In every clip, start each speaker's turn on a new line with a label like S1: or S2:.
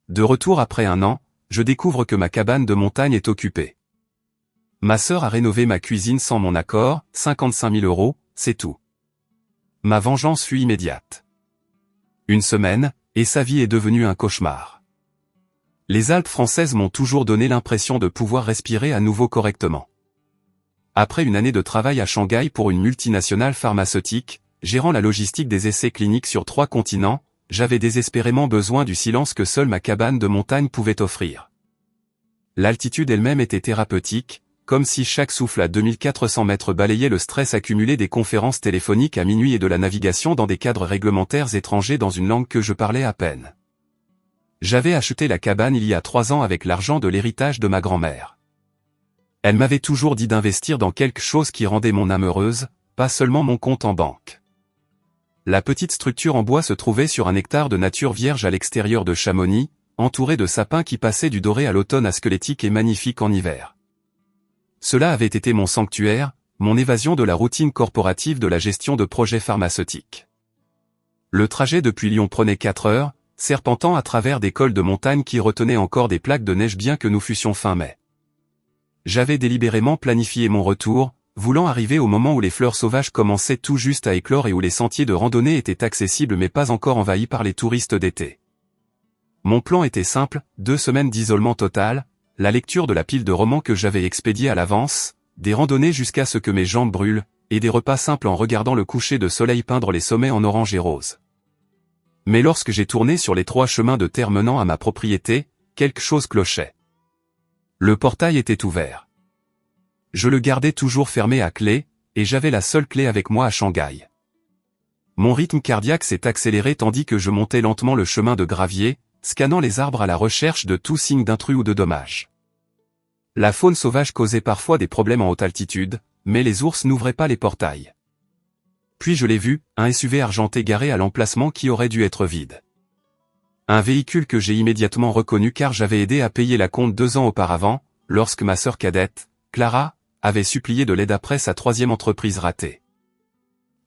S1: de retour après un an, je découvre que ma cabane de montagne est occupée. Ma sœur a rénové ma cuisine sans mon accord, 55 000 €, c'est tout. Ma vengeance fut immédiate. Une semaine, et sa vie est devenue un cauchemar. Les Alpes françaises m'ont toujours donné l'impression de pouvoir respirer à nouveau correctement. Après une année de travail à Shanghai pour une multinationale pharmaceutique, gérant la logistique des essais cliniques sur 3 continents, j'avais désespérément besoin du silence que seule ma cabane de montagne pouvait offrir. L'altitude elle-même était thérapeutique, comme si chaque souffle à 2400 mètres balayait le stress accumulé des conférences téléphoniques à minuit et de la navigation dans des cadres réglementaires étrangers dans une langue que je parlais à peine. J'avais acheté la cabane il y a 3 ans avec l'argent de l'héritage de ma grand-mère. Elle m'avait toujours dit d'investir dans quelque chose qui rendait mon âme heureuse, pas seulement mon compte en banque. La petite structure en bois se trouvait sur un hectare de nature vierge à l'extérieur de Chamonix, entourée de sapins qui passaient du doré à l'automne à squelettique et magnifique en hiver. Cela avait été mon sanctuaire, mon évasion de la routine corporative de la gestion de projets pharmaceutiques. Le trajet depuis Lyon prenait 4 heures, serpentant à travers des cols de montagne qui retenaient encore des plaques de neige bien que nous fussions fin mai. J'avais délibérément planifié mon retour, voulant arriver au moment où les fleurs sauvages commençaient tout juste à éclore et où les sentiers de randonnée étaient accessibles mais pas encore envahis par les touristes d'été. Mon plan était simple, 2 semaines d'isolement total, la lecture de la pile de romans que j'avais expédiée à l'avance, des randonnées jusqu'à ce que mes jambes brûlent, et des repas simples en regardant le coucher de soleil peindre les sommets en orange et rose. Mais lorsque j'ai tourné sur les 3 chemins de terre menant à ma propriété, quelque chose clochait. Le portail était ouvert. Je le gardais toujours fermé à clé, et j'avais la seule clé avec moi à Shanghai. Mon rythme cardiaque s'est accéléré tandis que je montais lentement le chemin de gravier, scannant les arbres à la recherche de tout signe d'intrus ou de dommage. La faune sauvage causait parfois des problèmes en haute altitude, mais les ours n'ouvraient pas les portails. Puis je l'ai vu, un SUV argenté garé à l'emplacement qui aurait dû être vide. Un véhicule que j'ai immédiatement reconnu car j'avais aidé à payer la compte 2 ans auparavant, lorsque ma sœur cadette, Clara, avait supplié de l'aide après sa 3e entreprise ratée.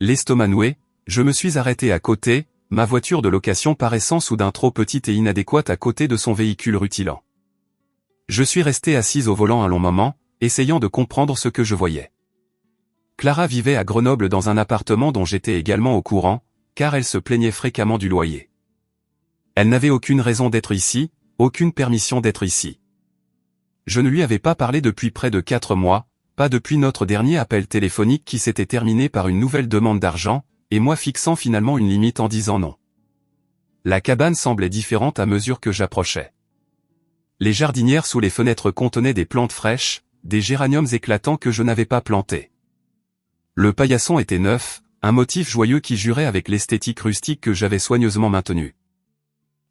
S1: L'estomac noué, je me suis arrêté à côté, ma voiture de location paraissant soudain trop petite et inadéquate à côté de son véhicule rutilant. Je suis resté assise au volant un long moment, essayant de comprendre ce que je voyais. Clara vivait à Grenoble dans un appartement dont j'étais également au courant, car elle se plaignait fréquemment du loyer. Elle n'avait aucune raison d'être ici, aucune permission d'être ici. Je ne lui avais pas parlé depuis près de 4 mois, pas depuis notre dernier appel téléphonique qui s'était terminé par une nouvelle demande d'argent, et moi fixant finalement une limite en disant non. La cabane semblait différente à mesure que j'approchais. Les jardinières sous les fenêtres contenaient des plantes fraîches, des géraniums éclatants que je n'avais pas plantés. Le paillasson était neuf, un motif joyeux qui jurait avec l'esthétique rustique que j'avais soigneusement maintenue.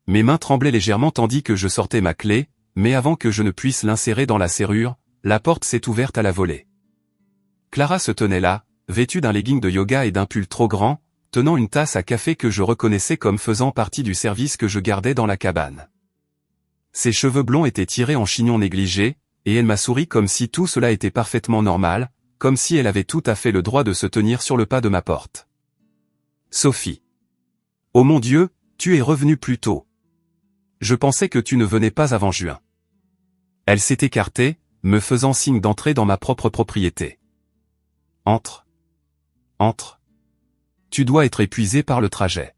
S1: Mes mains tremblaient légèrement tandis que je sortais ma clé, mais avant que je ne puisse l'insérer dans la serrure, la porte s'est ouverte à la volée. Clara se tenait là, vêtue d'un legging de yoga et d'un pull trop grand, tenant une tasse à café que je reconnaissais comme faisant partie du service que je gardais dans la cabane. Ses cheveux blonds étaient tirés en chignon négligé, et elle m'a souri comme si tout cela était parfaitement normal, comme si elle avait tout à fait le droit de se tenir sur le pas de ma porte. Sophie. Oh mon Dieu, tu es revenue plus tôt. Je pensais que tu ne venais pas avant juin. Elle s'est écartée, me faisant signe d'entrer dans ma propre propriété. Entre. Entre. Tu dois être épuisé par le trajet.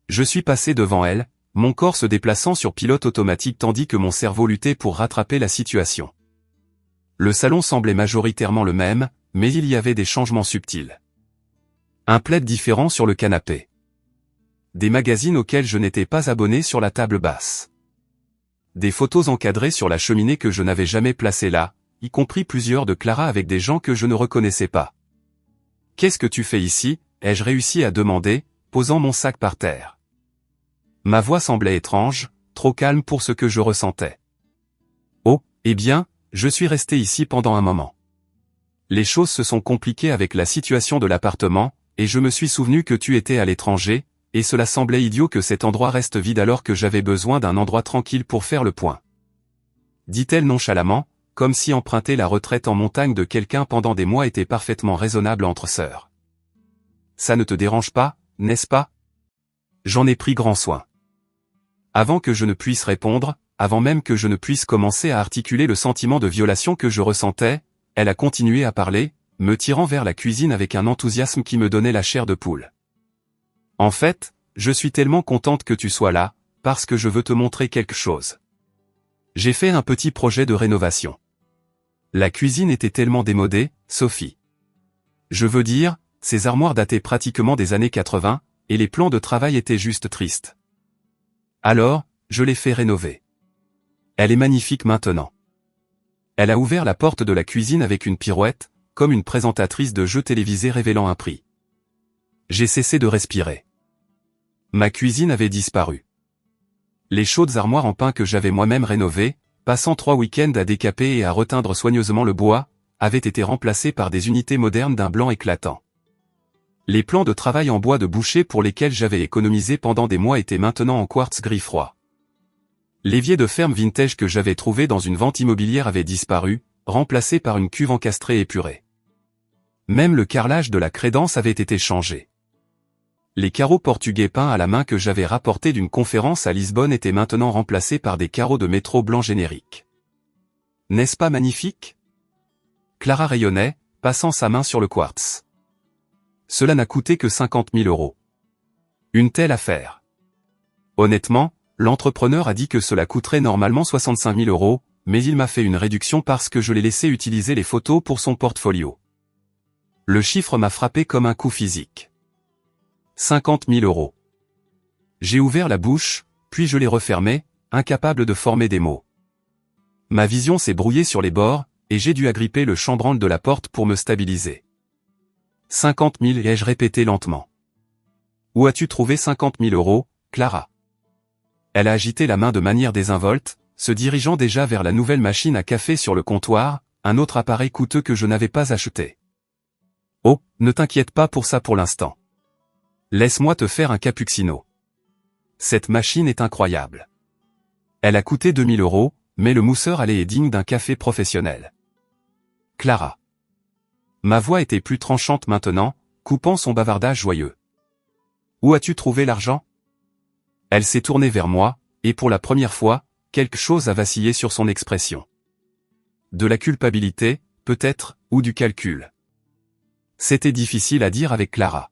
S1: Je suis passé devant elle, mon corps se déplaçant sur pilote automatique tandis que mon cerveau luttait pour rattraper la situation. Le salon semblait majoritairement le même, mais il y avait des changements subtils. Un plaid différent sur le canapé. Des magazines auxquels je n'étais pas abonné sur la table basse. Des photos encadrées sur la cheminée que je n'avais jamais placées là, y compris plusieurs de Clara avec des gens que je ne reconnaissais pas. « Qu'est-ce que tu fais ici ?» ai-je réussi à demander, posant mon sac par terre. Ma voix semblait étrange, trop calme pour ce que je ressentais. « Oh, eh bien, je suis resté ici pendant un moment. Les choses se sont compliquées avec la situation de l'appartement, et je me suis souvenu que tu étais à l'étranger, et cela semblait idiot que cet endroit reste vide alors que j'avais besoin d'un endroit tranquille pour faire le point. » dit-elle nonchalamment, comme si emprunter la retraite en montagne de quelqu'un pendant des mois était parfaitement raisonnable entre sœurs. « Ça ne te dérange pas, n'est-ce pas ? J'en ai pris grand soin. » Avant que je ne puisse répondre, avant même que je ne puisse commencer à articuler le sentiment de violation que je ressentais, elle a continué à parler, me tirant vers la cuisine avec un enthousiasme qui me donnait la chair de poule. En fait, je suis tellement contente que tu sois là, parce que je veux te montrer quelque chose. J'ai fait un petit projet de rénovation. La cuisine était tellement démodée, Sophie. Je veux dire, ces armoires dataient pratiquement des années 80, et les plans de travail étaient juste tristes. Alors, je l'ai fait rénover. Elle est magnifique maintenant. Elle a ouvert la porte de la cuisine avec une pirouette, comme une présentatrice de jeux télévisés révélant un prix. J'ai cessé de respirer. Ma cuisine avait disparu. Les chaudes armoires en pin que j'avais moi-même rénovées, passant 3 week-ends à décaper et à reteindre soigneusement le bois, avaient été remplacées par des unités modernes d'un blanc éclatant. Les plans de travail en bois de boucher pour lesquels j'avais économisé pendant des mois étaient maintenant en quartz gris froid. L'évier de ferme vintage que j'avais trouvé dans une vente immobilière avait disparu, remplacé par une cuve encastrée épurée. Même le carrelage de la crédence avait été changé. Les carreaux portugais peints à la main que j'avais rapportés d'une conférence à Lisbonne étaient maintenant remplacés par des carreaux de métro blanc génériques. N'est-ce pas magnifique? Clara rayonnait, passant sa main sur le quartz. Cela n'a coûté que 50 000 €. Une telle affaire. Honnêtement, l'entrepreneur a dit que cela coûterait normalement 65 000 €, mais il m'a fait une réduction parce que je l'ai laissé utiliser les photos pour son portfolio. Le chiffre m'a frappé comme un coup physique. 50 000 €. J'ai ouvert la bouche, puis je l'ai refermée, incapable de former des mots. Ma vision s'est brouillée sur les bords, et j'ai dû agripper le chambranle de la porte pour me stabiliser. 50 000, ai-je répété lentement. Où as-tu trouvé 50 000 €, Clara? Elle a agité la main de manière désinvolte, se dirigeant déjà vers la nouvelle machine à café sur le comptoir, un autre appareil coûteux que je n'avais pas acheté. Oh, ne t'inquiète pas pour ça pour l'instant. Laisse-moi te faire un cappuccino. Cette machine est incroyable. Elle a coûté 2 000 €, mais le mousseur à lait est digne d'un café professionnel. Clara. Ma voix était plus tranchante maintenant, coupant son bavardage joyeux. Où as-tu trouvé l'argent? Elle s'est tournée vers moi, et pour la première fois, quelque chose a vacillé sur son expression. De la culpabilité, peut-être, ou du calcul. C'était difficile à dire avec Clara.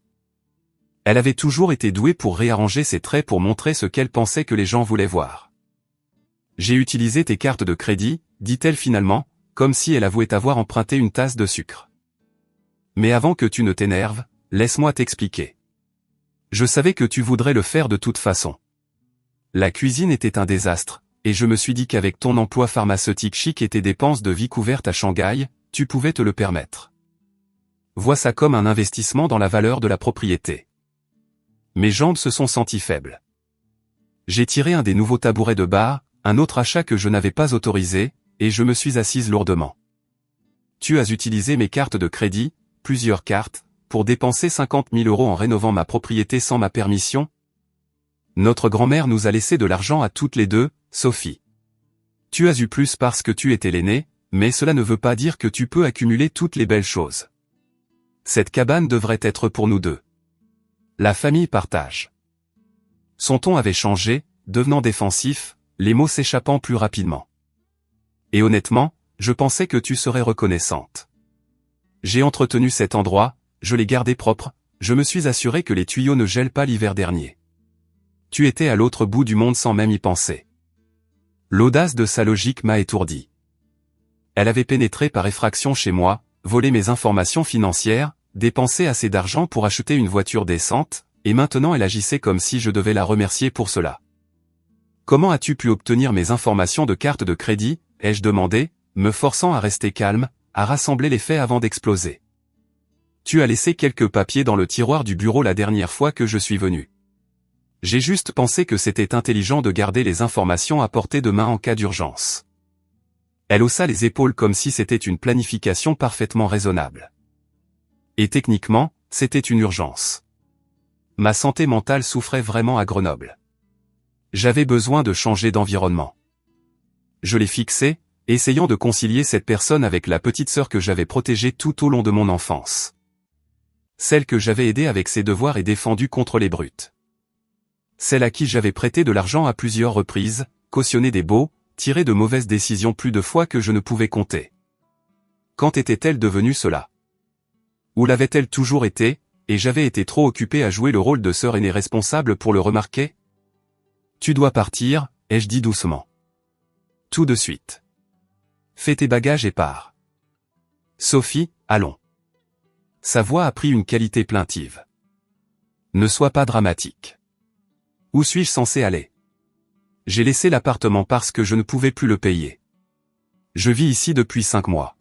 S1: Elle avait toujours été douée pour réarranger ses traits pour montrer ce qu'elle pensait que les gens voulaient voir. J'ai utilisé tes cartes de crédit, dit-elle finalement, comme si elle avouait avoir emprunté une tasse de sucre. Mais avant que tu ne t'énerves, laisse-moi t'expliquer. Je savais que tu voudrais le faire de toute façon. La cuisine était un désastre, et je me suis dit qu'avec ton emploi pharmaceutique chic et tes dépenses de vie couvertes à Shanghai, tu pouvais te le permettre. Vois ça comme un investissement dans la valeur de la propriété. Mes jambes se sont senties faibles. J'ai tiré un des nouveaux tabourets de bar, un autre achat que je n'avais pas autorisé, et je me suis assise lourdement. Tu as utilisé mes cartes de crédit, plusieurs cartes, pour dépenser 50 000 € en rénovant ma propriété sans ma permission? Notre grand-mère nous a laissé de l'argent à toutes les deux, Sophie. Tu as eu plus parce que tu étais l'aînée, mais cela ne veut pas dire que tu peux accumuler toutes les belles choses. Cette cabane devrait être pour nous deux. La famille partage. Son ton avait changé, devenant défensif, les mots s'échappant plus rapidement. Et honnêtement, je pensais que tu serais reconnaissante. J'ai entretenu cet endroit, je l'ai gardé propre, je me suis assuré que les tuyaux ne gèlent pas l'hiver dernier. Tu étais à l'autre bout du monde sans même y penser. L'audace de sa logique m'a étourdi. Elle avait pénétré par effraction chez moi, volé mes informations financières, dépensé assez d'argent pour acheter une voiture décente, et maintenant elle agissait comme si je devais la remercier pour cela. Comment as-tu pu obtenir mes informations de carte de crédit, ai-je demandé, me forçant à rester calme, à rassembler les faits avant d'exploser. Tu as laissé quelques papiers dans le tiroir du bureau la dernière fois que je suis venu. J'ai juste pensé que c'était intelligent de garder les informations à portée de main en cas d'urgence. Elle haussa les épaules comme si c'était une planification parfaitement raisonnable. Et techniquement, c'était une urgence. Ma santé mentale souffrait vraiment à Grenoble. J'avais besoin de changer d'environnement. Je l'ai fixé, essayant de concilier cette personne avec la petite sœur que j'avais protégée tout au long de mon enfance. Celle que j'avais aidée avec ses devoirs et défendue contre les brutes. Celle à qui j'avais prêté de l'argent à plusieurs reprises, cautionné des baux, tiré de mauvaises décisions plus de fois que je ne pouvais compter. Quand était-elle devenue cela? Où l'avait-elle toujours été, et j'avais été trop occupé à jouer le rôle de sœur aînée responsable pour le remarquer? Tu dois partir, ai-je dit doucement. Tout de suite. Fais tes bagages et pars. Sophie, allons. Sa voix a pris une qualité plaintive. Ne sois pas dramatique. Où suis-je censé aller? J'ai laissé l'appartement parce que je ne pouvais plus le payer. Je vis ici depuis 5 mois.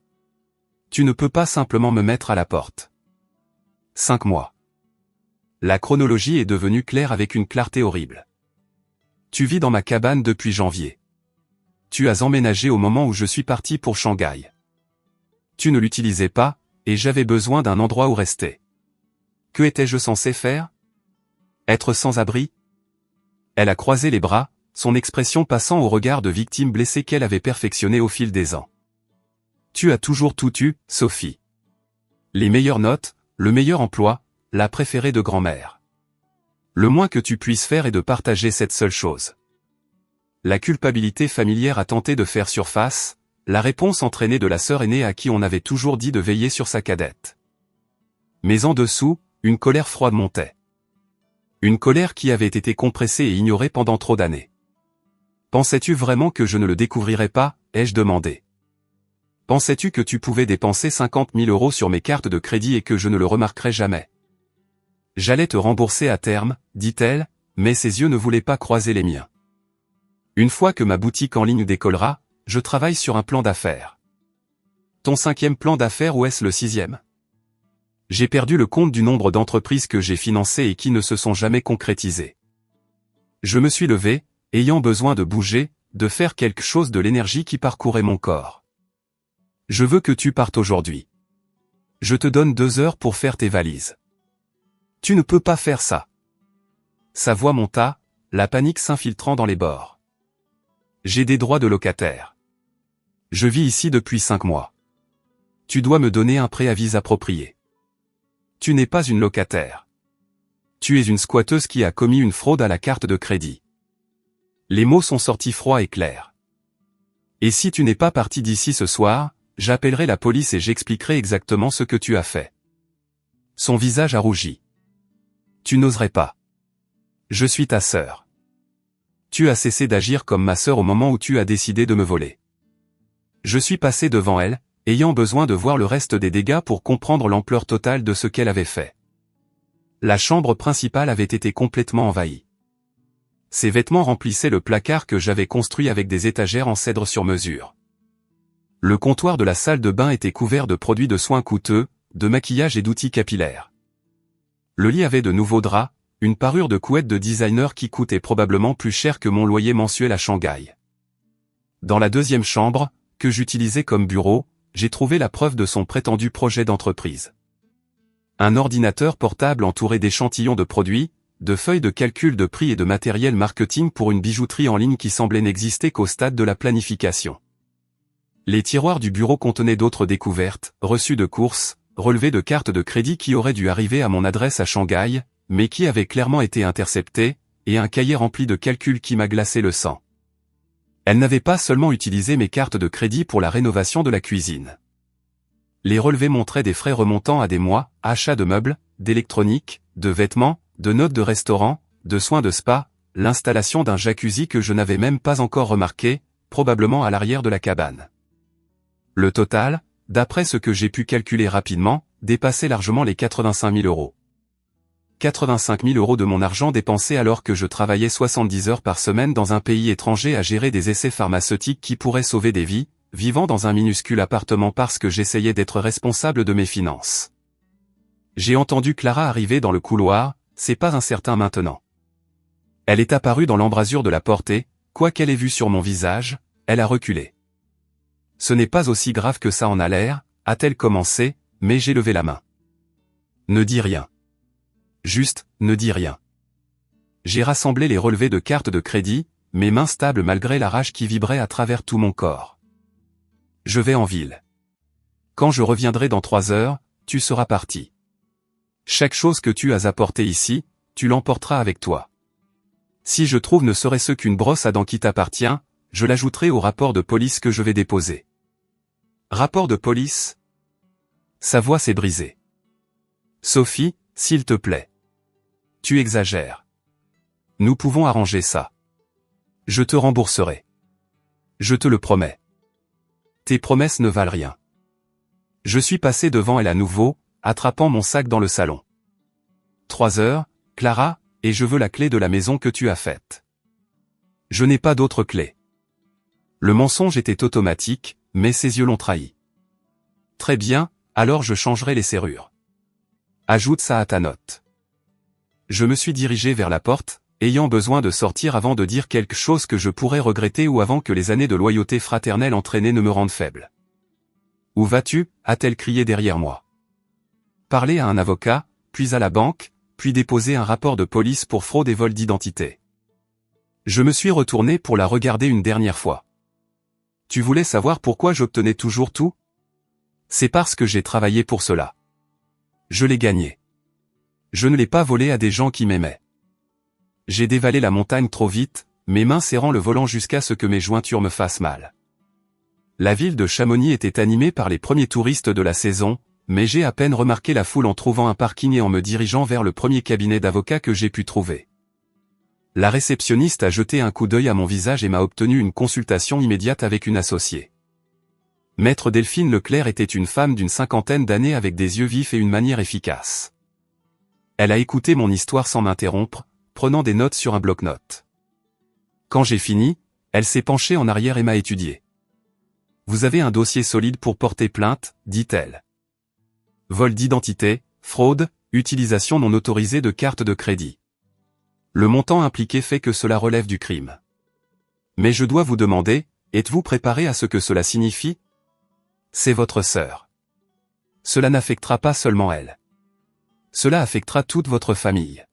S1: Tu ne peux pas simplement me mettre à la porte. 5 mois. La chronologie est devenue claire avec une clarté horrible. Tu vis dans ma cabane depuis janvier. Tu as emménagé au moment où je suis parti pour Shanghai. Tu ne l'utilisais pas, et j'avais besoin d'un endroit où rester. Que étais-je censé faire? Être sans abri? Elle a croisé les bras, son expression passant au regard de victime blessée qu'elle avait perfectionné au fil des ans. Tu as toujours tout eu, Sophie. Les meilleures notes, le meilleur emploi, la préférée de grand-mère. Le moins que tu puisses faire est de partager cette seule chose. La culpabilité familière a tenté de faire surface, la réponse entraînée de la sœur aînée à qui on avait toujours dit de veiller sur sa cadette. Mais en dessous, une colère froide montait. Une colère qui avait été compressée et ignorée pendant trop d'années. Pensais-tu vraiment que je ne le découvrirais pas, ai-je demandé. Pensais-tu que tu pouvais dépenser 50 000 € sur mes cartes de crédit et que je ne le remarquerais jamais? J'allais te rembourser à terme, dit-elle, mais ses yeux ne voulaient pas croiser les miens. Une fois que ma boutique en ligne décollera, je travaille sur un plan d'affaires. Ton 5e plan d'affaires ou est-ce le 6e? J'ai perdu le compte du nombre d'entreprises que j'ai financées et qui ne se sont jamais concrétisées. Je me suis levé, ayant besoin de bouger, de faire quelque chose de l'énergie qui parcourait mon corps. Je veux que tu partes aujourd'hui. Je te donne 2 heures pour faire tes valises. Tu ne peux pas faire ça. Sa voix monta, la panique s'infiltrant dans les bords. J'ai des droits de locataire. Je vis ici depuis 5 mois. Tu dois me donner un préavis approprié. Tu n'es pas une locataire. Tu es une squatteuse qui a commis une fraude à la carte de crédit. Les mots sont sortis froids et clairs. Et si tu n'es pas parti d'ici ce soir, j'appellerai la police et j'expliquerai exactement ce que tu as fait. Son visage a rougi. Tu n'oserais pas. Je suis ta sœur. Tu as cessé d'agir comme ma sœur au moment où tu as décidé de me voler. Je suis passé devant elle, ayant besoin de voir le reste des dégâts pour comprendre l'ampleur totale de ce qu'elle avait fait. La chambre principale avait été complètement envahie. Ses vêtements remplissaient le placard que j'avais construit avec des étagères en cèdre sur mesure. Le comptoir de la salle de bain était couvert de produits de soins coûteux, de maquillage et d'outils capillaires. Le lit avait de nouveaux draps, une parure de couette de designer qui coûtait probablement plus cher que mon loyer mensuel à Shanghai. Dans la 2e chambre, que j'utilisais comme bureau, j'ai trouvé la preuve de son prétendu projet d'entreprise. Un ordinateur portable entouré d'échantillons de produits, de feuilles de calcul de prix et de matériel marketing pour une bijouterie en ligne qui semblait n'exister qu'au stade de la planification. Les tiroirs du bureau contenaient d'autres découvertes, reçus de courses, relevés de cartes de crédit qui auraient dû arriver à mon adresse à Shanghai, mais qui avaient clairement été interceptés, et un cahier rempli de calculs qui m'a glacé le sang. Elle n'avait pas seulement utilisé mes cartes de crédit pour la rénovation de la cuisine. Les relevés montraient des frais remontant à des mois, achats de meubles, d'électronique, de vêtements, de notes de restaurant, de soins de spa, l'installation d'un jacuzzi que je n'avais même pas encore remarqué, probablement à l'arrière de la cabane. Le total, d'après ce que j'ai pu calculer rapidement, dépassait largement les 85 000 €. 85 000 € de mon argent dépensé alors que je travaillais 70 heures par semaine dans un pays étranger à gérer des essais pharmaceutiques qui pourraient sauver des vies, vivant dans un minuscule appartement parce que j'essayais d'être responsable de mes finances. J'ai entendu Clara arriver dans le couloir, c'est pas incertain maintenant. Elle est apparue dans l'embrasure de la porte et, quoi qu'elle ait vu sur mon visage, elle a reculé. Ce n'est pas aussi grave que ça en a l'air, a-t-elle commencé, mais j'ai levé la main. Ne dis rien. Juste, ne dis rien. J'ai rassemblé les relevés de cartes de crédit, mes mains stables malgré la rage qui vibrait à travers tout mon corps. Je vais en ville. Quand je reviendrai dans 3 heures, tu seras parti. Chaque chose que tu as apportée ici, tu l'emporteras avec toi. Si je trouve ne serait-ce qu'une brosse à dents qui t'appartient, je l'ajouterai au rapport de police que je vais déposer. Rapport de police? Sa voix s'est brisée. Sophie, s'il te plaît. Tu exagères. Nous pouvons arranger ça. Je te rembourserai. Je te le promets. Tes promesses ne valent rien. Je suis passé devant elle à nouveau, attrapant mon sac dans le salon. 3 heures, Clara, et je veux la clé de la maison que tu as faite. Je n'ai pas d'autre clé. Le mensonge était automatique, mais ses yeux l'ont trahi. Très bien, alors je changerai les serrures. Ajoute ça à ta note. Je me suis dirigé vers la porte, ayant besoin de sortir avant de dire quelque chose que je pourrais regretter ou avant que les années de loyauté fraternelle entraînées ne me rendent faible. Où vas-tu? A-t-elle crié derrière moi. Parler à un avocat, puis à la banque, puis déposer un rapport de police pour fraude et vol d'identité. Je me suis retourné pour la regarder une dernière fois. Tu voulais savoir pourquoi j'obtenais toujours tout? C'est parce que j'ai travaillé pour cela. Je l'ai gagné. Je ne l'ai pas volé à des gens qui m'aimaient. J'ai dévalé la montagne trop vite, mes mains serrant le volant jusqu'à ce que mes jointures me fassent mal. La ville de Chamonix était animée par les premiers touristes de la saison, mais j'ai à peine remarqué la foule en trouvant un parking et en me dirigeant vers le premier cabinet d'avocats que j'ai pu trouver. La réceptionniste a jeté un coup d'œil à mon visage et m'a obtenu une consultation immédiate avec une associée. Maître Delphine Leclerc était une femme d'une 50aine d'années avec des yeux vifs et une manière efficace. Elle a écouté mon histoire sans m'interrompre, prenant des notes sur un bloc-notes. Quand j'ai fini, elle s'est penchée en arrière et m'a étudié. « Vous avez un dossier solide pour porter plainte », dit-elle. Vol d'identité, fraude, utilisation non autorisée de carte de crédit. Le montant impliqué fait que cela relève du crime. Mais je dois vous demander, êtes-vous préparé à ce que cela signifie? C'est votre sœur. Cela n'affectera pas seulement elle. Cela affectera toute votre famille.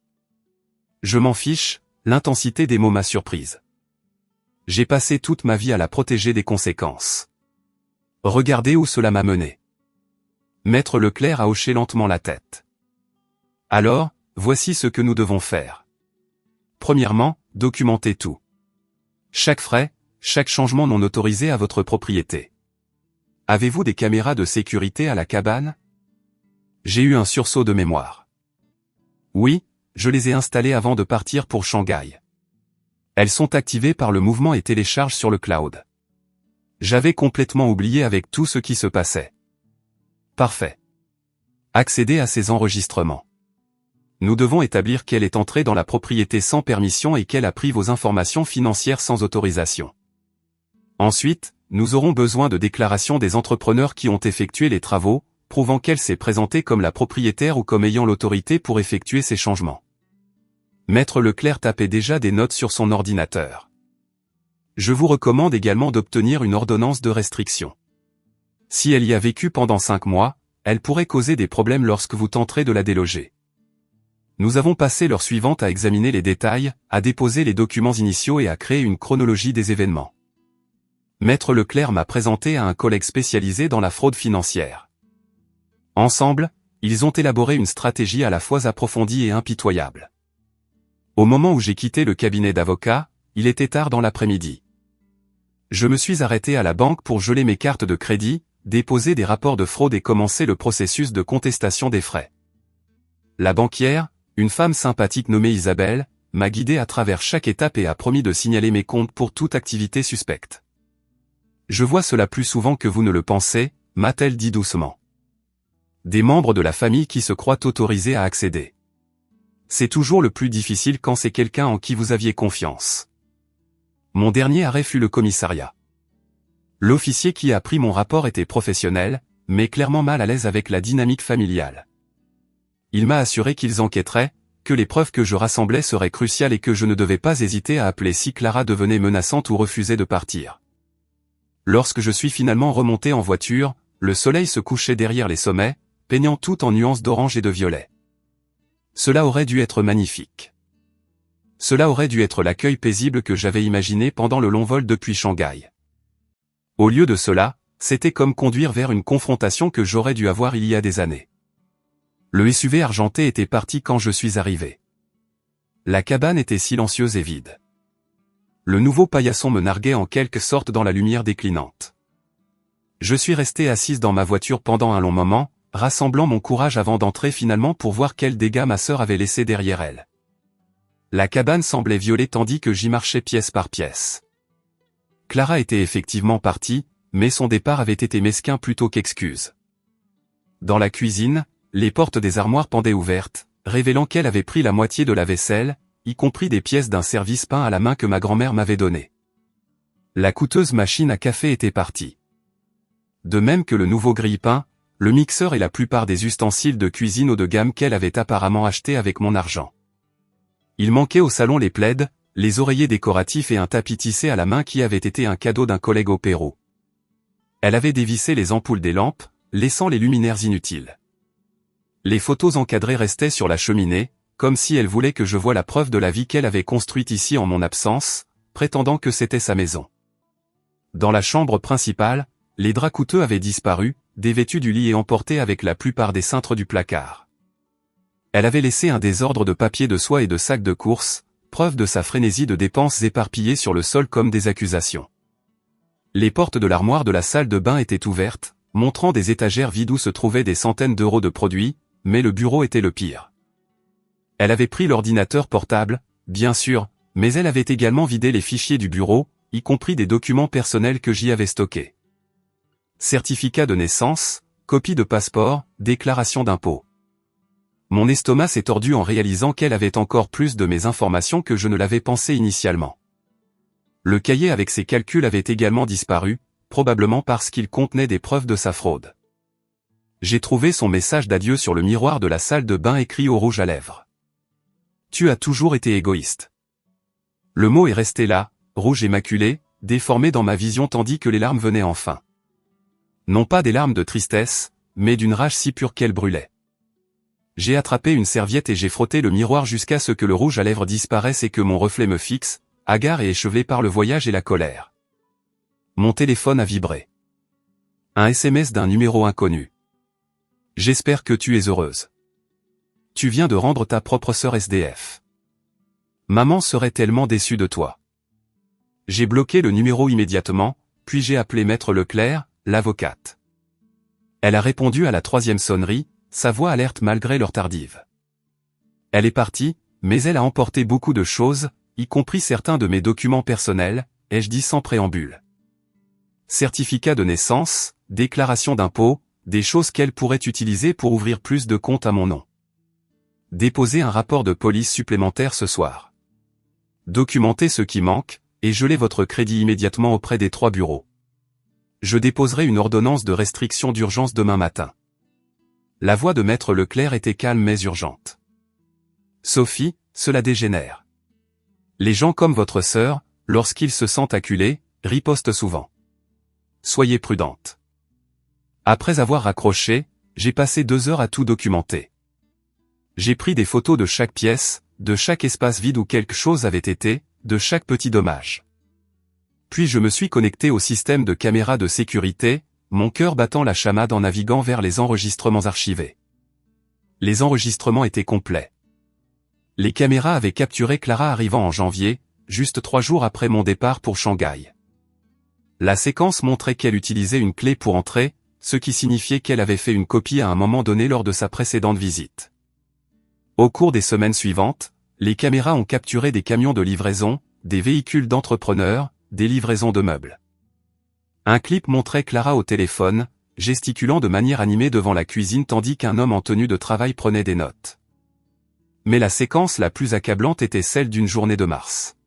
S1: Je m'en fiche, l'intensité des mots m'a surprise. J'ai passé toute ma vie à la protéger des conséquences. Regardez où cela m'a mené. Maître Leclerc a hoché lentement la tête. Alors, voici ce que nous devons faire. Premièrement, documentez tout. Chaque frais, chaque changement non autorisé à votre propriété. Avez-vous des caméras de sécurité à la cabane? J'ai eu un sursaut de mémoire. Oui, je les ai installées avant de partir pour Shanghai. Elles sont activées par le mouvement et téléchargent sur le cloud. J'avais complètement oublié avec tout ce qui se passait. Parfait. Accédez à ces enregistrements. Nous devons établir qu'elle est entrée dans la propriété sans permission et qu'elle a pris vos informations financières sans autorisation. Ensuite, nous aurons besoin de déclarations des entrepreneurs qui ont effectué les travaux, prouvant qu'elle s'est présentée comme la propriétaire ou comme ayant l'autorité pour effectuer ces changements. Maître Leclerc tapait déjà des notes sur son ordinateur. Je vous recommande également d'obtenir une ordonnance de restriction. Si elle y a vécu pendant 5 mois, elle pourrait causer des problèmes lorsque vous tenterez de la déloger. Nous avons passé l'heure suivante à examiner les détails, à déposer les documents initiaux et à créer une chronologie des événements. Maître Leclerc m'a présenté à un collègue spécialisé dans la fraude financière. Ensemble, ils ont élaboré une stratégie à la fois approfondie et impitoyable. Au moment où j'ai quitté le cabinet d'avocat, il était tard dans l'après-midi. Je me suis arrêté à la banque pour geler mes cartes de crédit, déposer des rapports de fraude et commencer le processus de contestation des frais. La banquière, une femme sympathique nommée Isabelle, m'a guidé à travers chaque étape et a promis de signaler mes comptes pour toute activité suspecte. Je vois cela plus souvent que vous ne le pensez, m'a-t-elle dit doucement. Des membres de la famille qui se croient autorisés à accéder. C'est toujours le plus difficile quand c'est quelqu'un en qui vous aviez confiance. Mon dernier arrêt fut le commissariat. L'officier qui a pris mon rapport était professionnel, mais clairement mal à l'aise avec la dynamique familiale. Il m'a assuré qu'ils enquêteraient, que les preuves que je rassemblais seraient cruciales et que je ne devais pas hésiter à appeler si Clara devenait menaçante ou refusait de partir. Lorsque je suis finalement remonté en voiture, le soleil se couchait derrière les sommets, peignant tout en nuances d'orange et de violet. Cela aurait dû être magnifique. Cela aurait dû être l'accueil paisible que j'avais imaginé pendant le long vol depuis Shanghai. Au lieu de cela, c'était comme conduire vers une confrontation que j'aurais dû avoir il y a des années. Le SUV argenté était parti quand je suis arrivé. La cabane était silencieuse et vide. Le nouveau paillasson me narguait en quelque sorte dans la lumière déclinante. Je suis resté assise dans ma voiture pendant un long moment, rassemblant mon courage avant d'entrer finalement pour voir quels dégâts ma sœur avait laissés derrière elle. La cabane semblait violée tandis que j'y marchais pièce par pièce. Clara était effectivement partie, mais son départ avait été mesquin plutôt qu'excuse. Dans la cuisine, les portes des armoires pendaient ouvertes, révélant qu'elle avait pris la moitié de la vaisselle, y compris des pièces d'un service peint à la main que ma grand-mère m'avait donné. La coûteuse machine à café était partie. De même que le nouveau grille-pain, le mixeur et la plupart des ustensiles de cuisine haut de gamme qu'elle avait apparemment achetés avec mon argent. Il manquait au salon les plaids, les oreillers décoratifs et un tapis tissé à la main qui avait été un cadeau d'un collègue au Pérou. Elle avait dévissé les ampoules des lampes, laissant les luminaires inutiles. Les photos encadrées restaient sur la cheminée, comme si elle voulait que je voie la preuve de la vie qu'elle avait construite ici en mon absence, prétendant que c'était sa maison. Dans la chambre principale, les draps coûteux avaient disparu, dévêtus du lit et emportés avec la plupart des cintres du placard. Elle avait laissé un désordre de papier de soie et de sacs de course, preuve de sa frénésie de dépenses éparpillées sur le sol comme des accusations. Les portes de l'armoire de la salle de bain étaient ouvertes, montrant des étagères vides où se trouvaient des centaines d'euros de produits, mais le bureau était le pire. Elle avait pris l'ordinateur portable, bien sûr, mais elle avait également vidé les fichiers du bureau, y compris des documents personnels que j'y avais stockés. Certificat de naissance, copie de passeport, déclaration d'impôt. Mon estomac s'est tordu en réalisant qu'elle avait encore plus de mes informations que je ne l'avais pensé initialement. Le cahier avec ses calculs avait également disparu, probablement parce qu'il contenait des preuves de sa fraude. J'ai trouvé son message d'adieu sur le miroir de la salle de bain écrit au rouge à lèvres. Tu as toujours été égoïste. Le mot est resté là, rouge et maculé, déformé dans ma vision tandis que les larmes venaient enfin. Non pas des larmes de tristesse, mais d'une rage si pure qu'elle brûlait. J'ai attrapé une serviette et j'ai frotté le miroir jusqu'à ce que le rouge à lèvres disparaisse et que mon reflet me fixe, hagard et échevelé par le voyage et la colère. Mon téléphone a vibré. Un SMS d'un numéro inconnu. J'espère que tu es heureuse. Tu viens de rendre ta propre sœur SDF. Maman serait tellement déçue de toi. J'ai bloqué le numéro immédiatement, puis j'ai appelé Maître Leclerc, l'avocate. Elle a répondu à la 3e sonnerie, sa voix alerte malgré l'heure tardive. Elle est partie, mais elle a emporté beaucoup de choses, y compris certains de mes documents personnels, ai-je dit sans préambule. Certificat de naissance, déclaration d'impôt, des choses qu'elle pourrait utiliser pour ouvrir plus de comptes à mon nom. Déposer un rapport de police supplémentaire ce soir. Documenter ce qui manque, et geler votre crédit immédiatement auprès des 3 bureaux. Je déposerai une ordonnance de restriction d'urgence demain matin. La voix de Maître Leclerc était calme mais urgente. Sophie, cela dégénère. Les gens comme votre sœur, lorsqu'ils se sentent acculés, ripostent souvent. Soyez prudente. Après avoir raccroché, j'ai passé 2 heures à tout documenter. J'ai pris des photos de chaque pièce, de chaque espace vide où quelque chose avait été, de chaque petit dommage. Puis je me suis connecté au système de caméras de sécurité, mon cœur battant la chamade en naviguant vers les enregistrements archivés. Les enregistrements étaient complets. Les caméras avaient capturé Clara arrivant en janvier, juste 3 jours après mon départ pour Shanghai. La séquence montrait qu'elle utilisait une clé pour entrer, ce qui signifiait qu'elle avait fait une copie à un moment donné lors de sa précédente visite. Au cours des semaines suivantes, les caméras ont capturé des camions de livraison, des véhicules d'entrepreneurs, des livraisons de meubles. Un clip montrait Clara au téléphone, gesticulant de manière animée devant la cuisine tandis qu'un homme en tenue de travail prenait des notes. Mais la séquence la plus accablante était celle d'une journée de mars.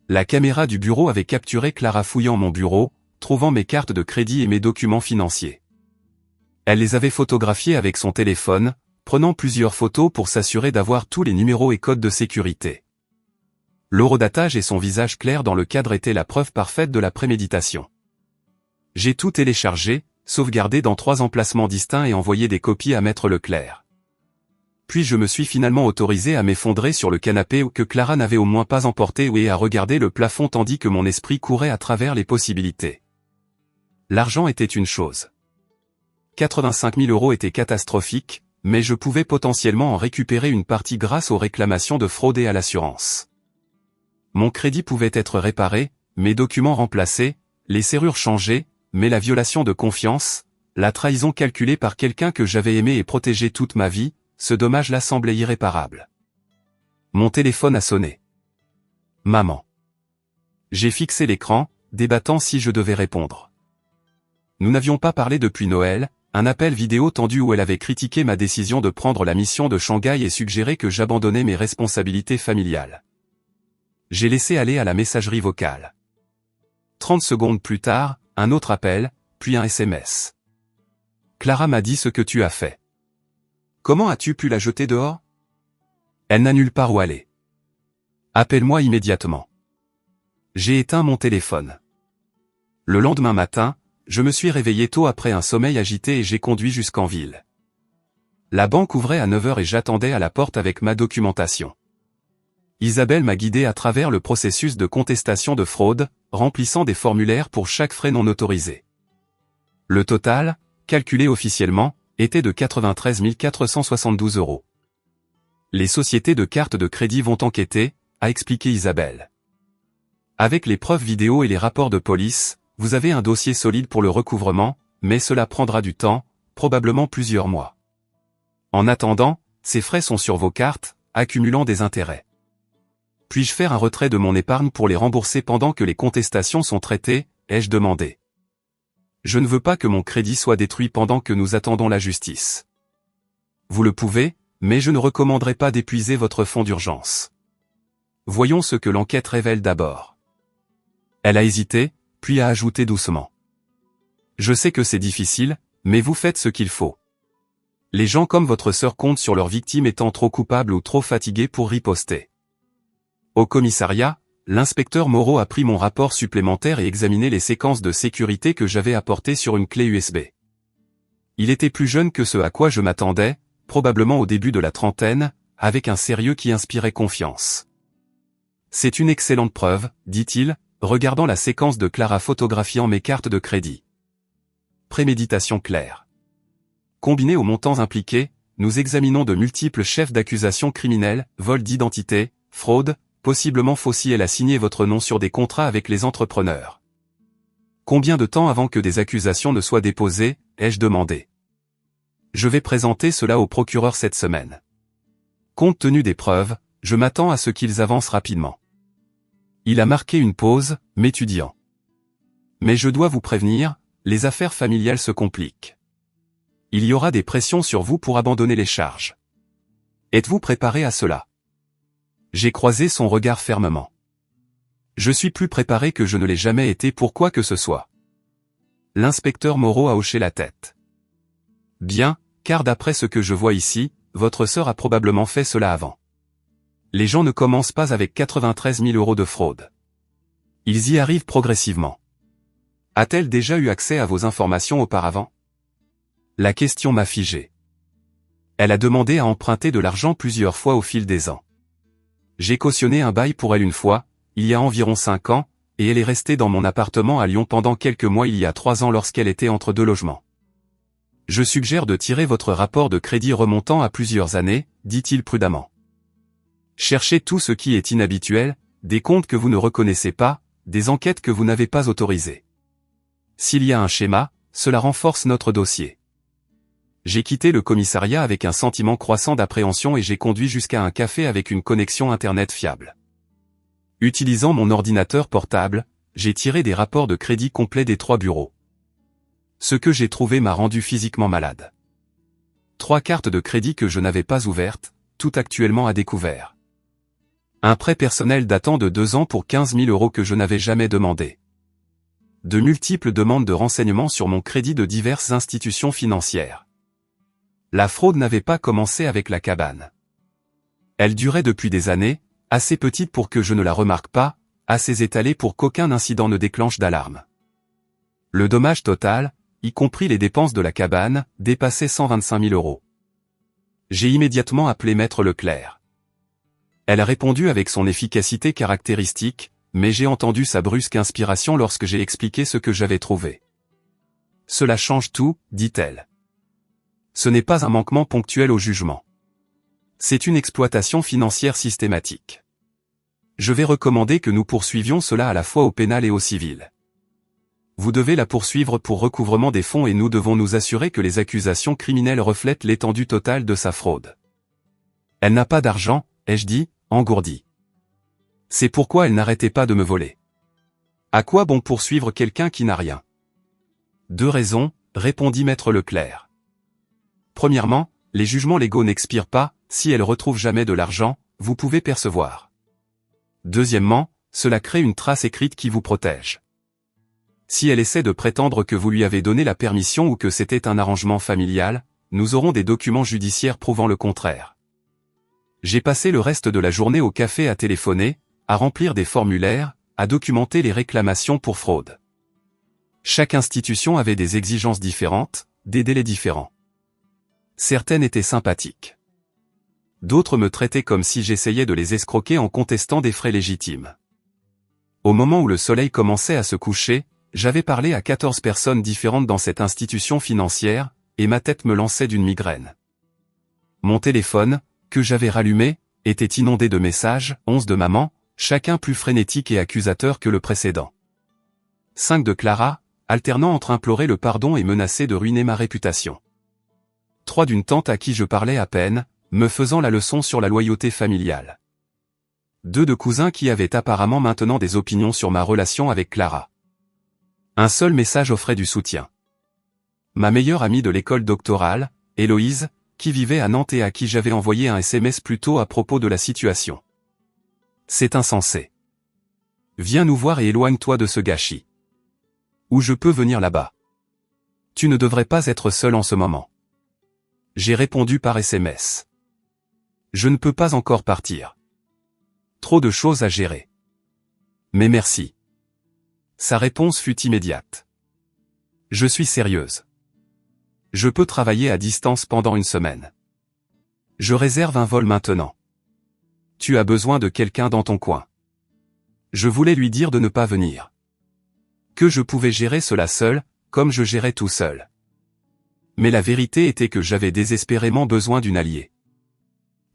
S1: La caméra du bureau avait capturé Clara fouillant mon bureau, trouvant mes cartes de crédit et mes documents financiers. Elle les avait photographiées avec son téléphone, prenant plusieurs photos pour s'assurer d'avoir tous les numéros et codes de sécurité. L'horodatage et son visage clair dans le cadre étaient la preuve parfaite de la préméditation. J'ai tout téléchargé, sauvegardé dans 3 emplacements distincts et envoyé des copies à Maître Leclerc. Puis je me suis finalement autorisé à m'effondrer sur le canapé que Clara n'avait au moins pas emporté et à regarder le plafond tandis que mon esprit courait à travers les possibilités. L'argent était une chose. 85 000 € était catastrophique, mais je pouvais potentiellement en récupérer une partie grâce aux réclamations de fraude et à l'assurance. Mon crédit pouvait être réparé, mes documents remplacés, les serrures changées, mais la violation de confiance, la trahison calculée par quelqu'un que j'avais aimé et protégé toute ma vie, ce dommage-là semblait irréparable. Mon téléphone a sonné. Maman. J'ai fixé l'écran, débattant si je devais répondre. Nous n'avions pas parlé depuis Noël, un appel vidéo tendu où elle avait critiqué ma décision de prendre la mission de Shanghai et suggéré que j'abandonnais mes responsabilités familiales. J'ai laissé aller à la messagerie vocale. 30 secondes plus tard, un autre appel, puis un SMS. Clara m'a dit ce que tu as fait. Comment as-tu pu la jeter dehors? Elle n'a nulle part où aller. Appelle-moi immédiatement. J'ai éteint mon téléphone. Le lendemain matin, je me suis réveillé tôt après un sommeil agité et j'ai conduit jusqu'en ville. La banque ouvrait à 9h et j'attendais à la porte avec ma documentation. Isabelle m'a guidé à travers le processus de contestation de fraude, remplissant des formulaires pour chaque frais non autorisé. Le total, calculé officiellement, était de 93 472 €. Les sociétés de cartes de crédit vont enquêter, a expliqué Isabelle. Avec les preuves vidéo et les rapports de police, vous avez un dossier solide pour le recouvrement, mais cela prendra du temps, probablement plusieurs mois. En attendant, ces frais sont sur vos cartes, accumulant des intérêts. Puis-je faire un retrait de mon épargne pour les rembourser pendant que les contestations sont traitées, ai-je demandé. Je ne veux pas que mon crédit soit détruit pendant que nous attendons la justice. Vous le pouvez, mais je ne recommanderais pas d'épuiser votre fonds d'urgence. Voyons ce que l'enquête révèle d'abord. Elle a hésité, puis a ajouté doucement. Je sais que c'est difficile, mais vous faites ce qu'il faut. Les gens comme votre sœur comptent sur leurs victimes étant trop coupables ou trop fatigués pour riposter. Au commissariat, l'inspecteur Moreau a pris mon rapport supplémentaire et examiné les séquences de sécurité que j'avais apportées sur une clé USB. Il était plus jeune que ce à quoi je m'attendais, probablement au début de la trentaine, avec un sérieux qui inspirait confiance. C'est une excellente preuve, dit-il, regardant la séquence de Clara photographiant mes cartes de crédit. Préméditation claire. Combiné aux montants impliqués, nous examinons de multiples chefs d'accusation criminels, vol d'identité, fraude, possiblement faux si elle a signé votre nom sur des contrats avec les entrepreneurs. Combien de temps avant que des accusations ne soient déposées, ai-je demandé. Je vais présenter cela au procureur cette semaine. Compte tenu des preuves, je m'attends à ce qu'ils avancent rapidement. Il a marqué une pause, m'étudiant. Mais je dois vous prévenir, les affaires familiales se compliquent. Il y aura des pressions sur vous pour abandonner les charges. Êtes-vous préparé à cela? J'ai croisé son regard fermement. Je suis plus préparé que je ne l'ai jamais été pour quoi que ce soit. L'inspecteur Moreau a hoché la tête. Bien, car d'après ce que je vois ici, votre sœur a probablement fait cela avant. Les gens ne commencent pas avec 93 000 € de fraude. Ils y arrivent progressivement. A-t-elle déjà eu accès à vos informations auparavant? La question m'a figé. Elle a demandé à emprunter de l'argent plusieurs fois au fil des ans. J'ai cautionné un bail pour elle une fois, il y a environ 5 ans, et elle est restée dans mon appartement à Lyon pendant quelques mois il y a 3 ans lorsqu'elle était entre 2 logements. Je suggère de tirer votre rapport de crédit remontant à plusieurs années, dit-il prudemment. Cherchez tout ce qui est inhabituel, des comptes que vous ne reconnaissez pas, des enquêtes que vous n'avez pas autorisées. S'il y a un schéma, cela renforce notre dossier. J'ai quitté le commissariat avec un sentiment croissant d'appréhension et j'ai conduit jusqu'à un café avec une connexion Internet fiable. Utilisant mon ordinateur portable, j'ai tiré des rapports de crédit complets des 3 bureaux. Ce que j'ai trouvé m'a rendu physiquement malade. 3 cartes de crédit que je n'avais pas ouvertes, tout actuellement à découvert. Un prêt personnel datant de 2 ans pour 15 000 € que je n'avais jamais demandé. De multiples demandes de renseignements sur mon crédit de diverses institutions financières. La fraude n'avait pas commencé avec la cabane. Elle durait depuis des années, assez petite pour que je ne la remarque pas, assez étalée pour qu'aucun incident ne déclenche d'alarme. Le dommage total, y compris les dépenses de la cabane, dépassait 125 000 €. J'ai immédiatement appelé Maître Leclerc. Elle a répondu avec son efficacité caractéristique, mais j'ai entendu sa brusque inspiration lorsque j'ai expliqué ce que j'avais trouvé. Cela change tout, dit-elle. Ce n'est pas un manquement ponctuel au jugement. C'est une exploitation financière systématique. Je vais recommander que nous poursuivions cela à la fois au pénal et au civil. Vous devez la poursuivre pour recouvrement des fonds et nous devons nous assurer que les accusations criminelles reflètent l'étendue totale de sa fraude. Elle n'a pas d'argent, ai-je dit, engourdi. C'est pourquoi elle n'arrêtait pas de me voler. À quoi bon poursuivre quelqu'un qui n'a rien? 2 raisons, répondit maître Leclerc. Premièrement, les jugements légaux n'expirent pas, si elle retrouve jamais de l'argent, vous pouvez percevoir. Deuxièmement, cela crée une trace écrite qui vous protège. Si elle essaie de prétendre que vous lui avez donné la permission ou que c'était un arrangement familial, nous aurons des documents judiciaires prouvant le contraire. J'ai passé le reste de la journée au café à téléphoner, à remplir des formulaires, à documenter les réclamations pour fraude. Chaque institution avait des exigences différentes, des délais différents. Certaines étaient sympathiques. D'autres me traitaient comme si j'essayais de les escroquer en contestant des frais légitimes. Au moment où le soleil commençait à se coucher, j'avais parlé à 14 personnes différentes dans cette institution financière, et ma tête me lançait d'une migraine. Mon téléphone, que j'avais rallumé, était inondé de messages, 11 de maman, chacun plus frénétique et accusateur que le précédent. 5 de Clara, alternant entre implorer le pardon et menacer de ruiner ma réputation. 3 d'une tante à qui je parlais à peine, me faisant la leçon sur la loyauté familiale. 2 de cousins qui avaient apparemment maintenant des opinions sur ma relation avec Clara. Un seul message offrait du soutien. Ma meilleure amie de l'école doctorale, Héloïse, qui vivait à Nantes et à qui j'avais envoyé un SMS plus tôt à propos de la situation. C'est insensé. Viens nous voir et éloigne-toi de ce gâchis. Ou je peux venir là-bas. Tu ne devrais pas être seul en ce moment. J'ai répondu par SMS. Je ne peux pas encore partir. Trop de choses à gérer. Mais merci. Sa réponse fut immédiate. Je suis sérieuse. Je peux travailler à distance pendant une semaine. Je réserve un vol maintenant. Tu as besoin de quelqu'un dans ton coin. Je voulais lui dire de ne pas venir. Que je pouvais gérer cela seul, comme je gérais tout seul. Mais la vérité était que j'avais désespérément besoin d'une alliée.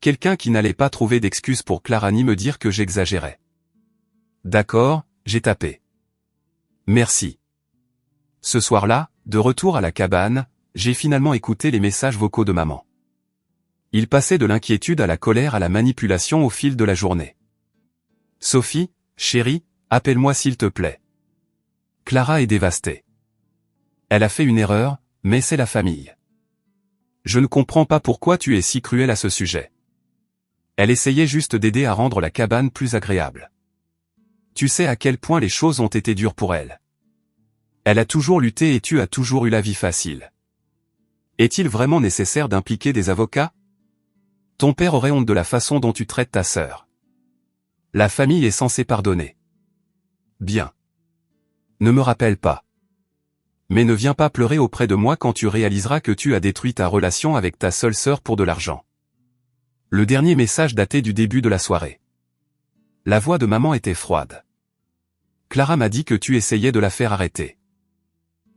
S1: Quelqu'un qui n'allait pas trouver d'excuses pour Clara ni me dire que j'exagérais. D'accord, j'ai tapé. Merci. Ce soir-là, de retour à la cabane, j'ai finalement écouté les messages vocaux de maman. Ils passaient de l'inquiétude à la colère à la manipulation au fil de la journée. Sophie, chérie, appelle-moi s'il te plaît. Clara est dévastée. Elle a fait une erreur, mais c'est la famille. Je ne comprends pas pourquoi tu es si cruel à ce sujet. Elle essayait juste d'aider à rendre la cabane plus agréable. Tu sais à quel point les choses ont été dures pour elle. Elle a toujours lutté et tu as toujours eu la vie facile. Est-il vraiment nécessaire d'impliquer des avocats? Ton père aurait honte de la façon dont tu traites ta sœur. La famille est censée pardonner. Bien. Ne me rappelle pas. Mais ne viens pas pleurer auprès de moi quand tu réaliseras que tu as détruit ta relation avec ta seule sœur pour de l'argent. Le dernier message datait du début de la soirée. La voix de maman était froide. Clara m'a dit que tu essayais de la faire arrêter.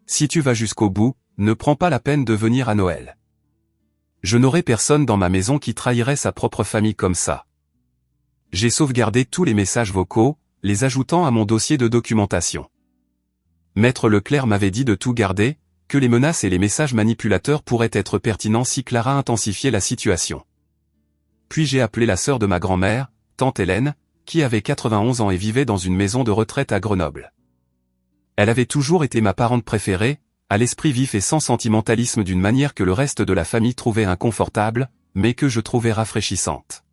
S1: Si tu vas jusqu'au bout, ne prends pas la peine de venir à Noël. Je n'aurai personne dans ma maison qui trahirait sa propre famille comme ça. J'ai sauvegardé tous les messages vocaux, les ajoutant à mon dossier de documentation. Maître Leclerc m'avait dit de tout garder, que les menaces et les messages manipulateurs pourraient être pertinents si Clara intensifiait la situation. Puis j'ai appelé la sœur de ma grand-mère, tante Hélène, qui avait 91 ans et vivait dans une maison de retraite à Grenoble. Elle avait toujours été ma parente préférée, à l'esprit vif et sans sentimentalisme d'une manière que le reste de la famille trouvait inconfortable, mais que je trouvais rafraîchissante.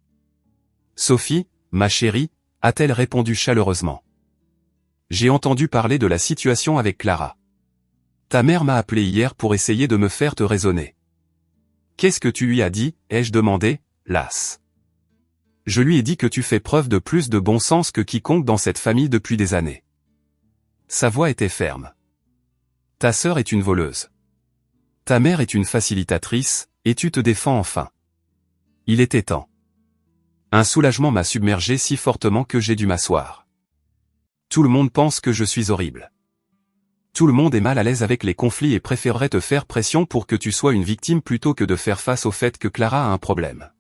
S1: Sophie, ma chérie, a-t-elle répondu chaleureusement. J'ai entendu parler de la situation avec Clara. Ta mère m'a appelé hier pour essayer de me faire te raisonner. Qu'est-ce que tu lui as dit, ai-je demandé, lasse. Je lui ai dit que tu fais preuve de plus de bon sens que quiconque dans cette famille depuis des années. Sa voix était ferme. Ta sœur est une voleuse. Ta mère est une facilitatrice, et tu te défends enfin. Il était temps. Un soulagement m'a submergé si fortement que j'ai dû m'asseoir. Tout le monde pense que je suis horrible. Tout le monde est mal à l'aise avec les conflits et préférerait te faire pression pour que tu sois une victime plutôt que de faire face au fait que Clara a un problème.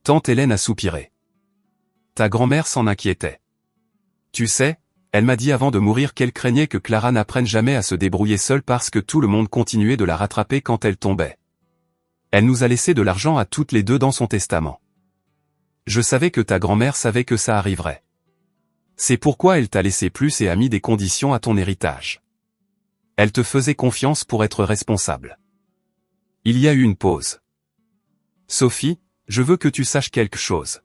S1: Tante Hélène a soupiré. Ta grand-mère s'en inquiétait. Tu sais, elle m'a dit avant de mourir qu'elle craignait que Clara n'apprenne jamais à se débrouiller seule parce que tout le monde continuait de la rattraper quand elle tombait. Elle nous a laissé de l'argent à toutes les deux dans son testament. Je savais que ta grand-mère savait que ça arriverait. C'est pourquoi elle t'a laissé plus et a mis des conditions à ton héritage. Elle te faisait confiance pour être responsable. Il y a eu une pause. Sophie, je veux que tu saches quelque chose.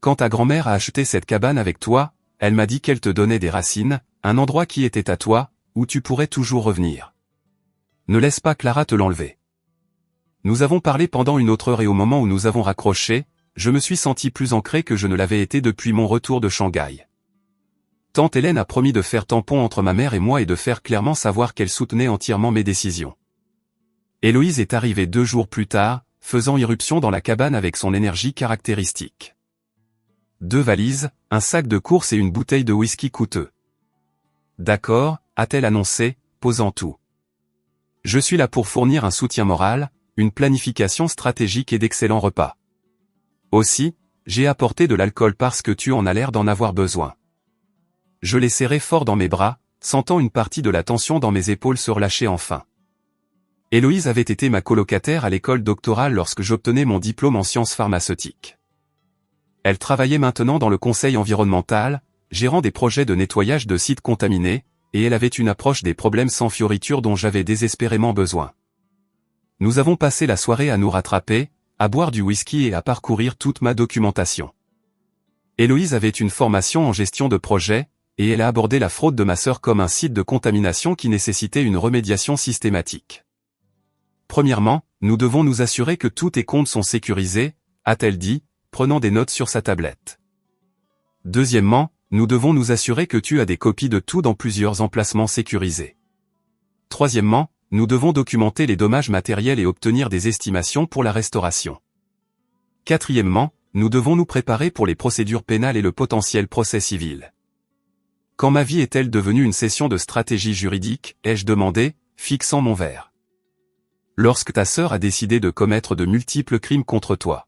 S1: Quand ta grand-mère a acheté cette cabane avec toi, elle m'a dit qu'elle te donnait des racines, un endroit qui était à toi, où tu pourrais toujours revenir. Ne laisse pas Clara te l'enlever. Nous avons parlé pendant une autre heure et au moment où nous avons raccroché, je me suis senti plus ancré que je ne l'avais été depuis mon retour de Shanghai. Tante Hélène a promis de faire tampon entre ma mère et moi et de faire clairement savoir qu'elle soutenait entièrement mes décisions. Héloïse est arrivée 2 jours plus tard, faisant irruption dans la cabane avec son énergie caractéristique. 2 valises, un sac de course et une bouteille de whisky coûteux. D'accord, a-t-elle annoncé, posant tout. Je suis là pour fournir un soutien moral, une planification stratégique et d'excellents repas. Aussi, j'ai apporté de l'alcool parce que tu en as l'air d'en avoir besoin. Je l'ai serré fort dans mes bras, sentant une partie de la tension dans mes épaules se relâcher enfin. Héloïse avait été ma colocataire à l'école doctorale lorsque j'obtenais mon diplôme en sciences pharmaceutiques. Elle travaillait maintenant dans le conseil environnemental, gérant des projets de nettoyage de sites contaminés, et elle avait une approche des problèmes sans fioriture dont j'avais désespérément besoin. Nous avons passé la soirée à nous rattraper, à boire du whisky et à parcourir toute ma documentation. Héloïse avait une formation en gestion de projet, et elle a abordé la fraude de ma sœur comme un site de contamination qui nécessitait une remédiation systématique. Premièrement, nous devons nous assurer que tous tes comptes sont sécurisés, a-t-elle dit, prenant des notes sur sa tablette. Deuxièmement, nous devons nous assurer que tu as des copies de tout dans plusieurs emplacements sécurisés. Troisièmement, nous devons documenter les dommages matériels et obtenir des estimations pour la restauration. Quatrièmement, nous devons nous préparer pour les procédures pénales et le potentiel procès civil. Quand ma vie est-elle devenue une session de stratégie juridique, ai-je demandé, fixant mon verre. Lorsque ta sœur a décidé de commettre de multiples crimes contre toi.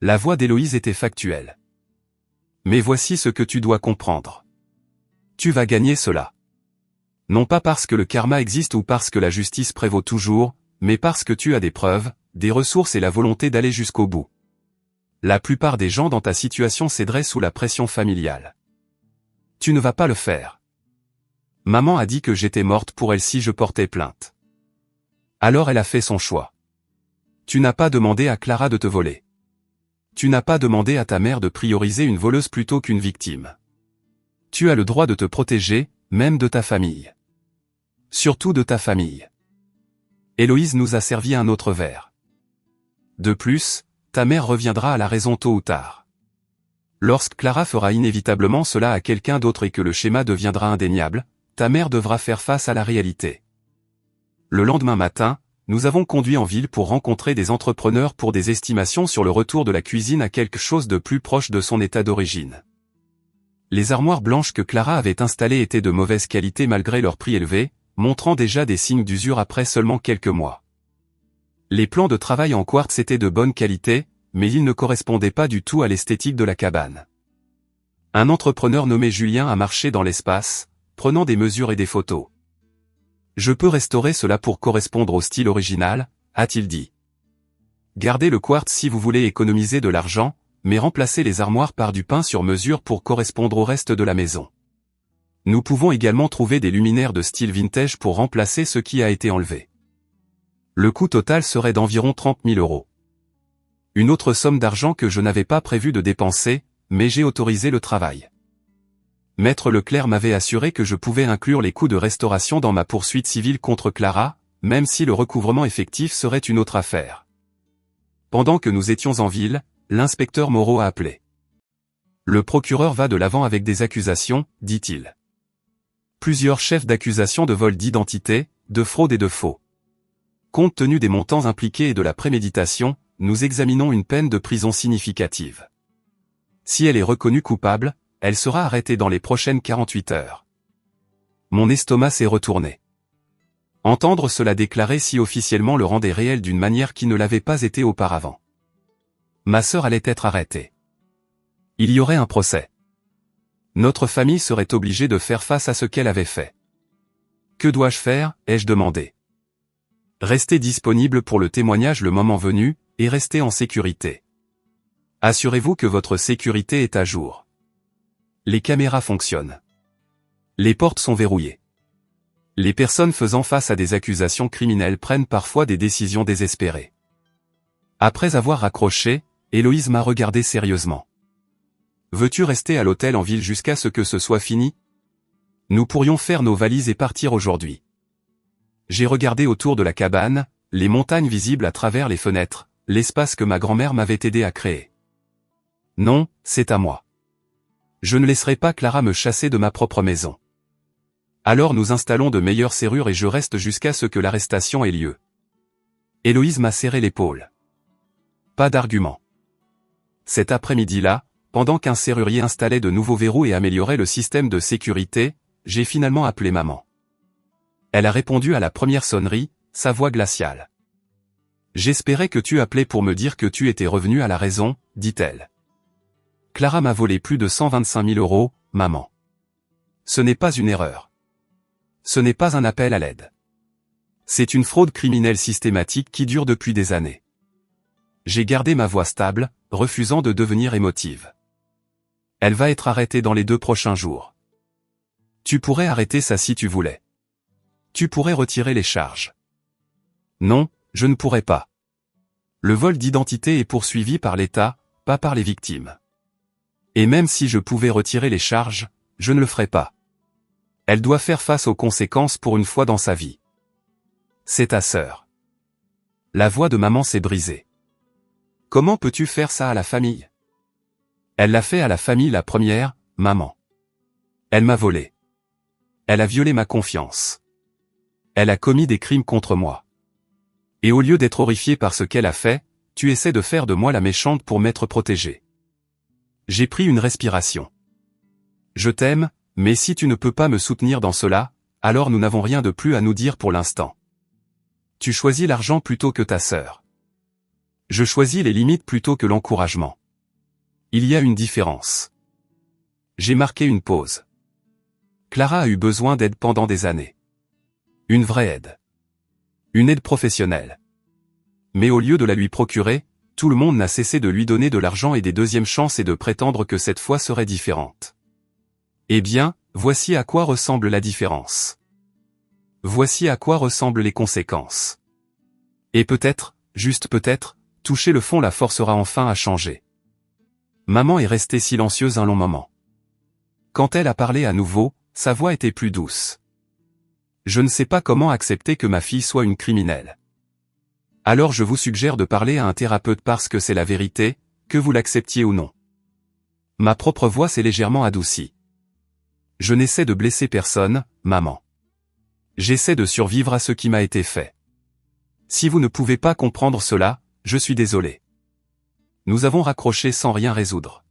S1: La voix d'Héloïse était factuelle. Mais voici ce que tu dois comprendre. Tu vas gagner cela. Non pas parce que le karma existe ou parce que la justice prévaut toujours, mais parce que tu as des preuves, des ressources et la volonté d'aller jusqu'au bout. La plupart des gens dans ta situation céderaient sous la pression familiale. Tu ne vas pas le faire. Maman a dit que j'étais morte pour elle si je portais plainte. Alors elle a fait son choix. Tu n'as pas demandé à Clara de te voler. Tu n'as pas demandé à ta mère de prioriser une voleuse plutôt qu'une victime. Tu as le droit de te protéger, même de ta famille. Surtout de ta famille. Héloïse nous a servi un autre verre. De plus, ta mère reviendra à la raison tôt ou tard. Lorsque Clara fera inévitablement cela à quelqu'un d'autre et que le schéma deviendra indéniable, ta mère devra faire face à la réalité. Le lendemain matin, nous avons conduit en ville pour rencontrer des entrepreneurs pour des estimations sur le retour de la cuisine à quelque chose de plus proche de son état d'origine. Les armoires blanches que Clara avait installées étaient de mauvaise qualité malgré leur prix élevé, montrant déjà des signes d'usure après seulement quelques mois. Les plans de travail en quartz étaient de bonne qualité, mais ils ne correspondaient pas du tout à l'esthétique de la cabane. Un entrepreneur nommé Julien a marché dans l'espace, prenant des mesures et des photos. Je peux restaurer cela pour correspondre au style original, a-t-il dit. Gardez le quartz si vous voulez économiser de l'argent, mais remplacez les armoires par du pain sur mesure pour correspondre au reste de la maison. Nous pouvons également trouver des luminaires de style vintage pour remplacer ce qui a été enlevé. Le coût total serait d'environ 30 000 €. Une autre somme d'argent que je n'avais pas prévu de dépenser, mais j'ai autorisé le travail. Maître Leclerc m'avait assuré que je pouvais inclure les coûts de restauration dans ma poursuite civile contre Clara, même si le recouvrement effectif serait une autre affaire. Pendant que nous étions en ville, l'inspecteur Moreau a appelé. Le procureur va de l'avant avec des accusations, dit-il. Plusieurs chefs d'accusation de vol d'identité, de fraude et de faux. Compte tenu des montants impliqués et de la préméditation, nous examinons une peine de prison significative. Si elle est reconnue coupable, elle sera arrêtée dans les prochaines 48 heures. Mon estomac s'est retourné. Entendre cela déclaré si officiellement le rendait réel d'une manière qui ne l'avait pas été auparavant. Ma sœur allait être arrêtée. Il y aurait un procès. Notre famille serait obligée de faire face à ce qu'elle avait fait. Que dois-je faire, ai-je demandé. Restez disponible pour le témoignage le moment venu, et restez en sécurité. Assurez-vous que votre sécurité est à jour. Les caméras fonctionnent. Les portes sont verrouillées. Les personnes faisant face à des accusations criminelles prennent parfois des décisions désespérées. Après avoir raccroché, Héloïse m'a regardé sérieusement. Veux-tu rester à l'hôtel en ville jusqu'à ce que ce soit fini? Nous pourrions faire nos valises et partir aujourd'hui. J'ai regardé autour de la cabane, les montagnes visibles à travers les fenêtres, l'espace que ma grand-mère m'avait aidé à créer. Non, c'est à moi. Je ne laisserai pas Clara me chasser de ma propre maison. Alors nous installons de meilleures serrures et je reste jusqu'à ce que l'arrestation ait lieu. Héloïse m'a serré l'épaule. Pas d'argument. Cet après-midi-là, pendant qu'un serrurier installait de nouveaux verrous et améliorait le système de sécurité, j'ai finalement appelé maman. Elle a répondu à la première sonnerie, sa voix glaciale. J'espérais que tu appelais pour me dire que tu étais revenu à la raison, dit-elle. Clara m'a volé plus de 125 000 euros, maman. Ce n'est pas une erreur. Ce n'est pas un appel à l'aide. C'est une fraude criminelle systématique qui dure depuis des années. J'ai gardé ma voix stable, refusant de devenir émotive. Elle va être arrêtée dans les 2 prochains jours. Tu pourrais arrêter ça si tu voulais. Tu pourrais retirer les charges. Non, je ne pourrais pas. Le vol d'identité est poursuivi par l'État, pas par les victimes. Et même si je pouvais retirer les charges, je ne le ferais pas. Elle doit faire face aux conséquences pour une fois dans sa vie. C'est ta sœur. La voix de maman s'est brisée. Comment peux-tu faire ça à la famille? Elle l'a fait à la famille la première, maman. Elle m'a volé. Elle a violé ma confiance. Elle a commis des crimes contre moi. Et au lieu d'être horrifié par ce qu'elle a fait, tu essaies de faire de moi la méchante pour m'être protégée. J'ai pris une respiration. Je t'aime, mais si tu ne peux pas me soutenir dans cela, alors nous n'avons rien de plus à nous dire pour l'instant. Tu choisis l'argent plutôt que ta sœur. Je choisis les limites plutôt que l'encouragement. Il y a une différence. J'ai marqué une pause. Clara a eu besoin d'aide pendant des années. Une vraie aide. Une aide professionnelle. Mais au lieu de la lui procurer, tout le monde n'a cessé de lui donner de l'argent et des deuxièmes chances et de prétendre que cette fois serait différente. Eh bien, voici à quoi ressemble la différence. Voici à quoi ressemblent les conséquences. Et peut-être, juste peut-être, toucher le fond la forcera enfin à changer. Maman est restée silencieuse un long moment. Quand elle a parlé à nouveau, sa voix était plus douce. Je ne sais pas comment accepter que ma fille soit une criminelle. Alors je vous suggère de parler à un thérapeute parce que c'est la vérité, que vous l'acceptiez ou non. Ma propre voix s'est légèrement adoucie. Je n'essaie de blesser personne, maman. J'essaie de survivre à ce qui m'a été fait. Si vous ne pouvez pas comprendre cela, je suis désolé. Nous avons raccroché sans rien résoudre.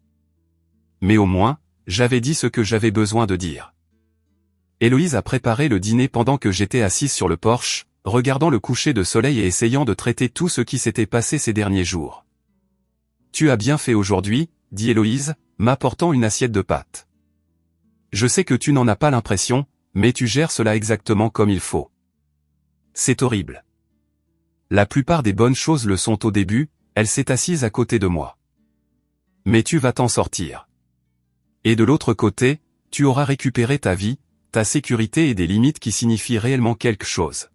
S1: Mais au moins, j'avais dit ce que j'avais besoin de dire. Héloïse a préparé le dîner pendant que j'étais assise sur le porche, regardant le coucher de soleil et essayant de traiter tout ce qui s'était passé ces derniers jours. Tu as bien fait aujourd'hui, dit Héloïse, m'apportant une assiette de pâtes. Je sais que tu n'en as pas l'impression, mais tu gères cela exactement comme il faut. C'est horrible. La plupart des bonnes choses le sont au début, elle s'est assise à côté de moi. Mais tu vas t'en sortir. Et de l'autre côté, tu auras récupéré ta vie, ta sécurité et des limites qui signifient réellement quelque chose.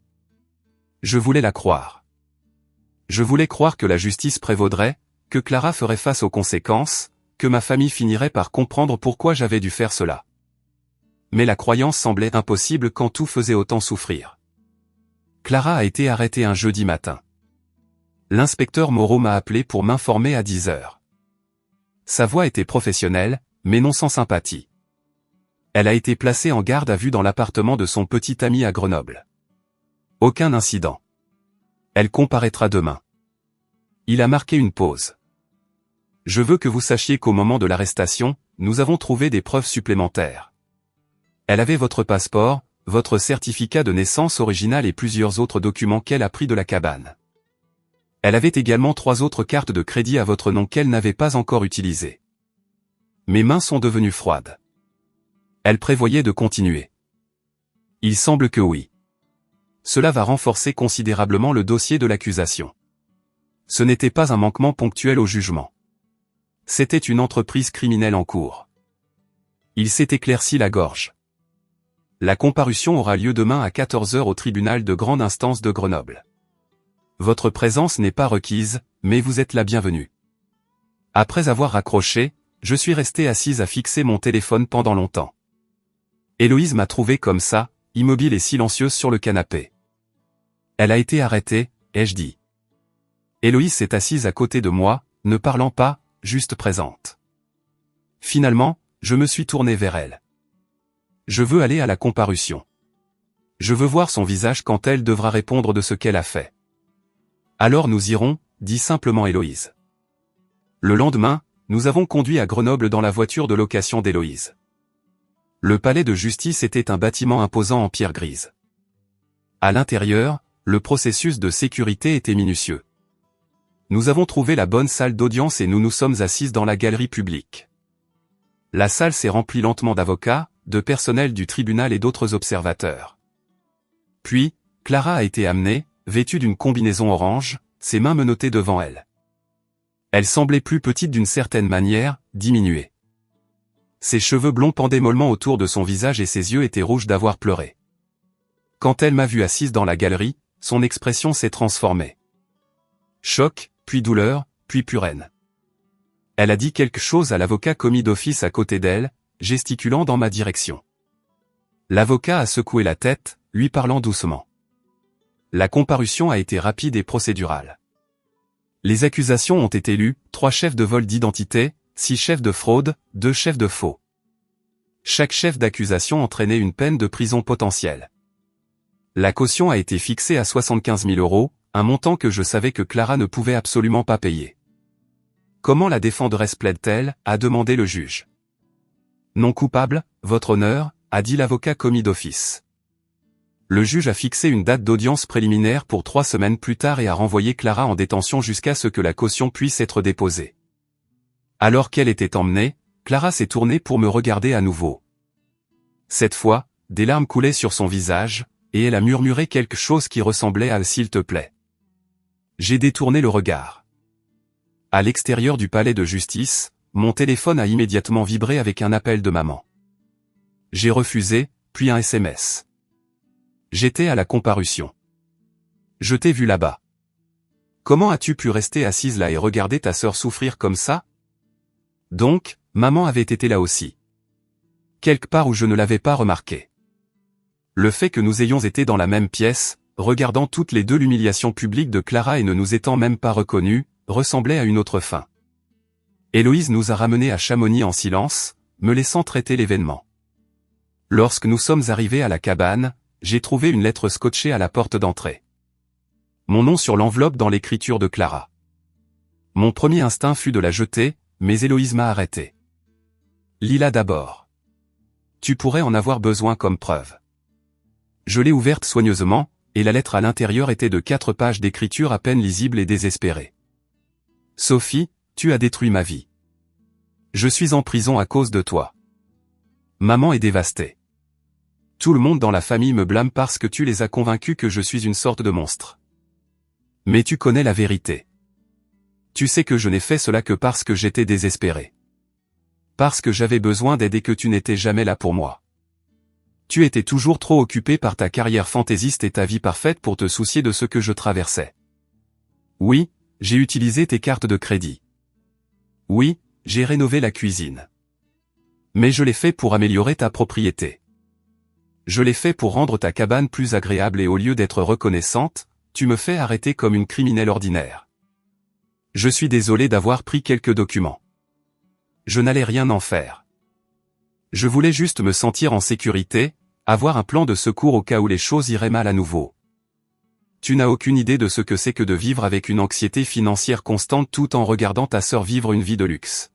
S1: Je voulais la croire. Je voulais croire que la justice prévaudrait, que Clara ferait face aux conséquences, que ma famille finirait par comprendre pourquoi j'avais dû faire cela. Mais la croyance semblait impossible quand tout faisait autant souffrir. Clara a été arrêtée un jeudi matin. L'inspecteur Moreau m'a appelé pour m'informer à 10 heures. Sa voix était professionnelle, mais non sans sympathie. Elle a été placée en garde à vue dans l'appartement de son petit ami à Grenoble. Aucun incident. Elle comparaîtra demain. Il a marqué une pause. Je veux que vous sachiez qu'au moment de l'arrestation, nous avons trouvé des preuves supplémentaires. Elle avait votre passeport, votre certificat de naissance original et plusieurs autres documents qu'elle a pris de la cabane. Elle avait également 3 autres cartes de crédit à votre nom qu'elle n'avait pas encore utilisées. Mes mains sont devenues froides. Elle prévoyait de continuer. Il semble que oui. Cela va renforcer considérablement le dossier de l'accusation. Ce n'était pas un manquement ponctuel au jugement. C'était une entreprise criminelle en cours. Il s'est éclairci la gorge. La comparution aura lieu demain à 14 h au tribunal de grande instance de Grenoble. Votre présence n'est pas requise, mais vous êtes la bienvenue. Après avoir raccroché, je suis resté assise à fixer mon téléphone pendant longtemps. Héloïse m'a trouvé comme ça, immobile et silencieuse sur le canapé. Elle a été arrêtée, ai-je dit. Héloïse s'est assise à côté de moi, ne parlant pas, juste présente. Finalement, je me suis tourné vers elle. Je veux aller à la comparution. Je veux voir son visage quand elle devra répondre de ce qu'elle a fait. Alors nous irons, dit simplement Héloïse. Le lendemain, nous avons conduit à Grenoble dans la voiture de location d'Héloïse. Le palais de justice était un bâtiment imposant en pierre grise. À l'intérieur, le processus de sécurité était minutieux. Nous avons trouvé la bonne salle d'audience et nous nous sommes assises dans la galerie publique. La salle s'est remplie lentement d'avocats, de personnel du tribunal et d'autres observateurs. Puis, Clara a été amenée, vêtue d'une combinaison orange, ses mains menottées devant elle. Elle semblait plus petite d'une certaine manière, diminuée. Ses cheveux blonds pendaient mollement autour de son visage et ses yeux étaient rouges d'avoir pleuré. Quand elle m'a vue assise dans la galerie, son expression s'est transformée. Choc, puis douleur, puis purène. Elle a dit quelque chose à l'avocat commis d'office à côté d'elle, gesticulant dans ma direction. L'avocat a secoué la tête, lui parlant doucement. La comparution a été rapide et procédurale. Les accusations ont été lues, 3 chefs de vol d'identité, 6 chefs de fraude, 2 chefs de faux. Chaque chef d'accusation entraînait une peine de prison potentielle. La caution a été fixée à 75 000 €, un montant que je savais que Clara ne pouvait absolument pas payer. Comment la défenderesse plaide-t-elle, a demandé le juge. Non coupable, votre honneur, a dit l'avocat commis d'office. Le juge a fixé une date d'audience préliminaire pour 3 semaines plus tard et a renvoyé Clara en détention jusqu'à ce que la caution puisse être déposée. Alors qu'elle était emmenée, Clara s'est tournée pour me regarder à nouveau. Cette fois, des larmes coulaient sur son visage, et elle a murmuré quelque chose qui ressemblait à « s'il te plaît ». J'ai détourné le regard. À l'extérieur du palais de justice, mon téléphone a immédiatement vibré avec un appel de maman. J'ai refusé, puis un SMS. J'étais à la comparution. Je t'ai vu là-bas. Comment as-tu pu rester assise là et regarder ta sœur souffrir comme ça? Donc, maman avait été là aussi. Quelque part où je ne l'avais pas remarqué. Le fait que nous ayons été dans la même pièce, regardant toutes les deux l'humiliation publique de Clara et ne nous étant même pas reconnus, ressemblait à une autre fin. Héloïse nous a ramenés à Chamonix en silence, me laissant traiter l'événement. Lorsque nous sommes arrivés à la cabane, j'ai trouvé une lettre scotchée à la porte d'entrée. Mon nom sur l'enveloppe dans l'écriture de Clara. Mon premier instinct fut de la jeter, mais Héloïse m'a arrêté. Lis-la d'abord. Tu pourrais en avoir besoin comme preuve. Je l'ai ouverte soigneusement, et la lettre à l'intérieur était de 4 pages d'écriture à peine lisible et désespérée. Sophie, tu as détruit ma vie. Je suis en prison à cause de toi. Maman est dévastée. Tout le monde dans la famille me blâme parce que tu les as convaincus que je suis une sorte de monstre. Mais tu connais la vérité. Tu sais que je n'ai fait cela que parce que j'étais désespéré. Parce que j'avais besoin d'aide et que tu n'étais jamais là pour moi. Tu étais toujours trop occupé par ta carrière fantaisiste et ta vie parfaite pour te soucier de ce que je traversais. Oui, j'ai utilisé tes cartes de crédit. Oui, j'ai rénové la cuisine. Mais je l'ai fait pour améliorer ta propriété. Je l'ai fait pour rendre ta cabane plus agréable et au lieu d'être reconnaissante, tu me fais arrêter comme une criminelle ordinaire. Je suis désolé d'avoir pris quelques documents. Je n'allais rien en faire. Je voulais juste me sentir en sécurité, avoir un plan de secours au cas où les choses iraient mal à nouveau. Tu n'as aucune idée de ce que c'est que de vivre avec une anxiété financière constante tout en regardant ta sœur vivre une vie de luxe.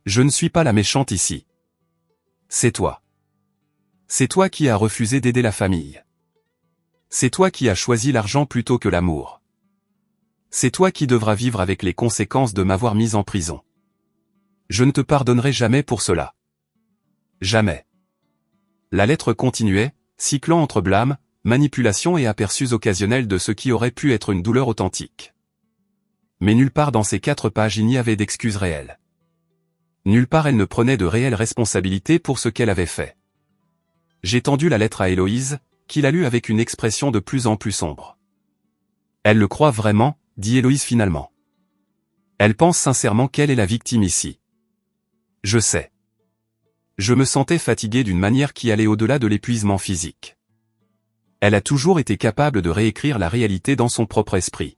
S1: Je ne suis pas la méchante ici. C'est toi. C'est toi qui as refusé d'aider la famille. C'est toi qui as choisi l'argent plutôt que l'amour. C'est toi qui devras vivre avec les conséquences de m'avoir mis en prison. Je ne te pardonnerai jamais pour cela. Jamais. La lettre continuait, cyclant entre blâme, manipulation et aperçus occasionnels de ce qui aurait pu être une douleur authentique. Mais nulle part dans ces 4 pages il n'y avait d'excuses réelles. Nulle part elle ne prenait de réelles responsabilités pour ce qu'elle avait fait. J'ai tendu la lettre à Héloïse, qui la lut avec une expression de plus en plus sombre. Elle le croit vraiment, dit Héloïse finalement. Elle pense sincèrement qu'elle est la victime ici. Je sais. Je me sentais fatigué d'une manière qui allait au-delà de l'épuisement physique. Elle a toujours été capable de réécrire la réalité dans son propre esprit.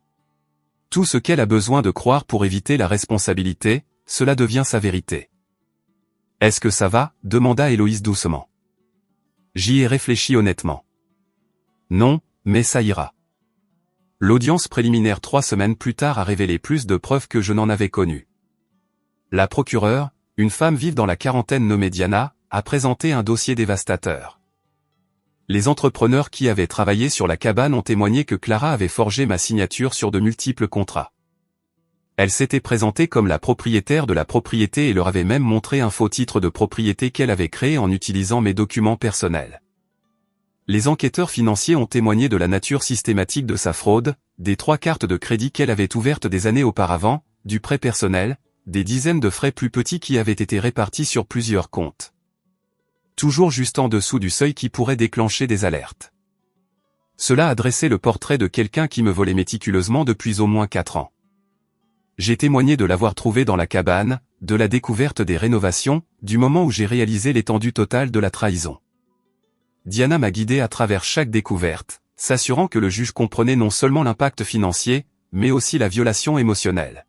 S1: Tout ce qu'elle a besoin de croire pour éviter la responsabilité, cela devient sa vérité. Est-ce que ça va ? Demanda Héloïse doucement. J'y ai réfléchi honnêtement. Non, mais ça ira. L'audience préliminaire 3 semaines plus tard a révélé plus de preuves que je n'en avais connues. La procureure, une femme vive dans la quarantaine nommée Diana, a présenté un dossier dévastateur. Les entrepreneurs qui avaient travaillé sur la cabane ont témoigné que Clara avait forgé ma signature sur de multiples contrats. Elle s'était présentée comme la propriétaire de la propriété et leur avait même montré un faux titre de propriété qu'elle avait créé en utilisant mes documents personnels. Les enquêteurs financiers ont témoigné de la nature systématique de sa fraude, des 3 cartes de crédit qu'elle avait ouvertes des années auparavant, du prêt personnel, des dizaines de frais plus petits qui avaient été répartis sur plusieurs comptes. Toujours juste en dessous du seuil qui pourrait déclencher des alertes. Cela a dressé le portrait de quelqu'un qui me volait méticuleusement depuis au moins 4 ans. J'ai témoigné de l'avoir trouvée dans la cabane, de la découverte des rénovations, du moment où j'ai réalisé l'étendue totale de la trahison. Diana m'a guidé à travers chaque découverte, s'assurant que le juge comprenait non seulement l'impact financier, mais aussi la violation émotionnelle.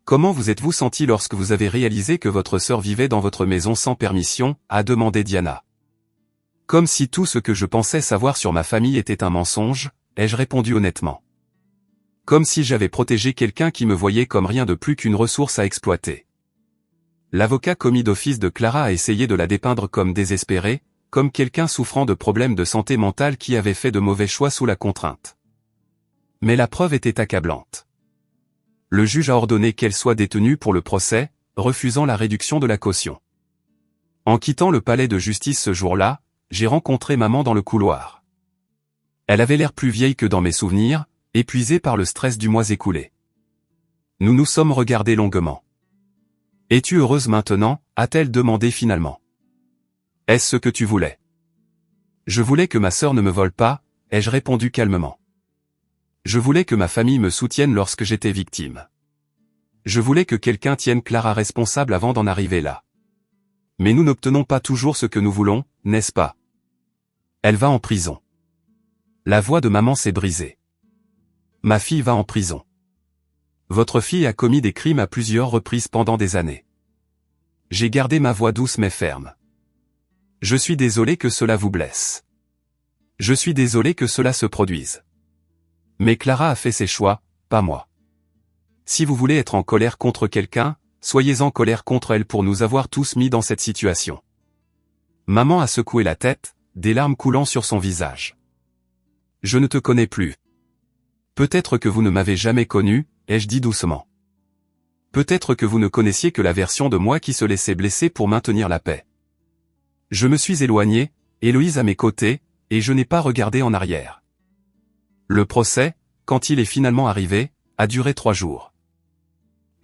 S1: Comment vous êtes-vous senti lorsque vous avez réalisé que votre sœur vivait dans votre maison sans permission, a demandé Diana. Comme si tout ce que je pensais savoir sur ma famille était un mensonge, ai-je répondu honnêtement. Comme si j'avais protégé quelqu'un qui me voyait comme rien de plus qu'une ressource à exploiter. L'avocat commis d'office de Clara a essayé de la dépeindre comme désespérée, comme quelqu'un souffrant de problèmes de santé mentale qui avait fait de mauvais choix sous la contrainte. Mais la preuve était accablante. Le juge a ordonné qu'elle soit détenue pour le procès, refusant la réduction de la caution. En quittant le palais de justice ce jour-là, j'ai rencontré maman dans le couloir. Elle avait l'air plus vieille que dans mes souvenirs, épuisée par le stress du mois écoulé. Nous nous sommes regardés longuement. « Es-tu heureuse maintenant ?» a-t-elle demandé finalement. « Est-ce ce que tu voulais ?» Je voulais que ma sœur ne me vole pas, ai-je répondu calmement. Je voulais que ma famille me soutienne lorsque j'étais victime. Je voulais que quelqu'un tienne Clara responsable avant d'en arriver là. Mais nous n'obtenons pas toujours ce que nous voulons, n'est-ce pas? Elle va en prison. La voix de maman s'est brisée. Ma fille va en prison. Votre fille a commis des crimes à plusieurs reprises pendant des années. J'ai gardé ma voix douce mais ferme. Je suis désolé que cela vous blesse. Je suis désolé que cela se produise. Mais Clara a fait ses choix, pas moi. Si vous voulez être en colère contre quelqu'un, soyez en colère contre elle pour nous avoir tous mis dans cette situation. Maman a secoué la tête, des larmes coulant sur son visage. Je ne te connais plus. Peut-être que vous ne m'avez jamais connu, ai-je dit doucement. Peut-être que vous ne connaissiez que la version de moi qui se laissait blesser pour maintenir la paix. Je me suis éloigné, Héloïse à mes côtés, et je n'ai pas regardé en arrière. Le procès, quand il est finalement arrivé, a duré 3 jours.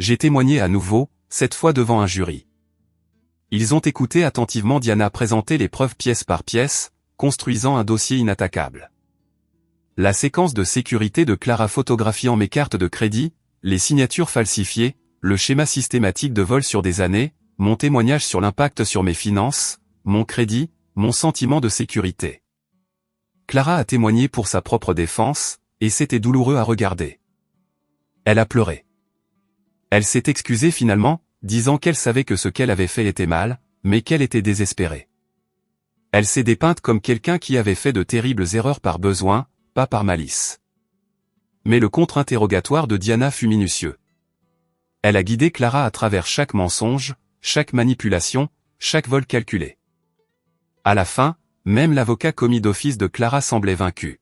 S1: J'ai témoigné à nouveau, cette fois devant un jury. Ils ont écouté attentivement Diana présenter les preuves pièce par pièce, construisant un dossier inattaquable. La séquence de sécurité de Clara photographiant mes cartes de crédit, les signatures falsifiées, le schéma systématique de vol sur des années, mon témoignage sur l'impact sur mes finances, mon crédit, mon sentiment de sécurité. Clara a témoigné pour sa propre défense, et c'était douloureux à regarder. Elle a pleuré. Elle s'est excusée finalement, disant qu'elle savait que ce qu'elle avait fait était mal, mais qu'elle était désespérée. Elle s'est dépeinte comme quelqu'un qui avait fait de terribles erreurs par besoin, pas par malice. Mais le contre-interrogatoire de Diana fut minutieux. Elle a guidé Clara à travers chaque mensonge, chaque manipulation, chaque vol calculé. À la fin, même l'avocat commis d'office de Clara semblait vaincu.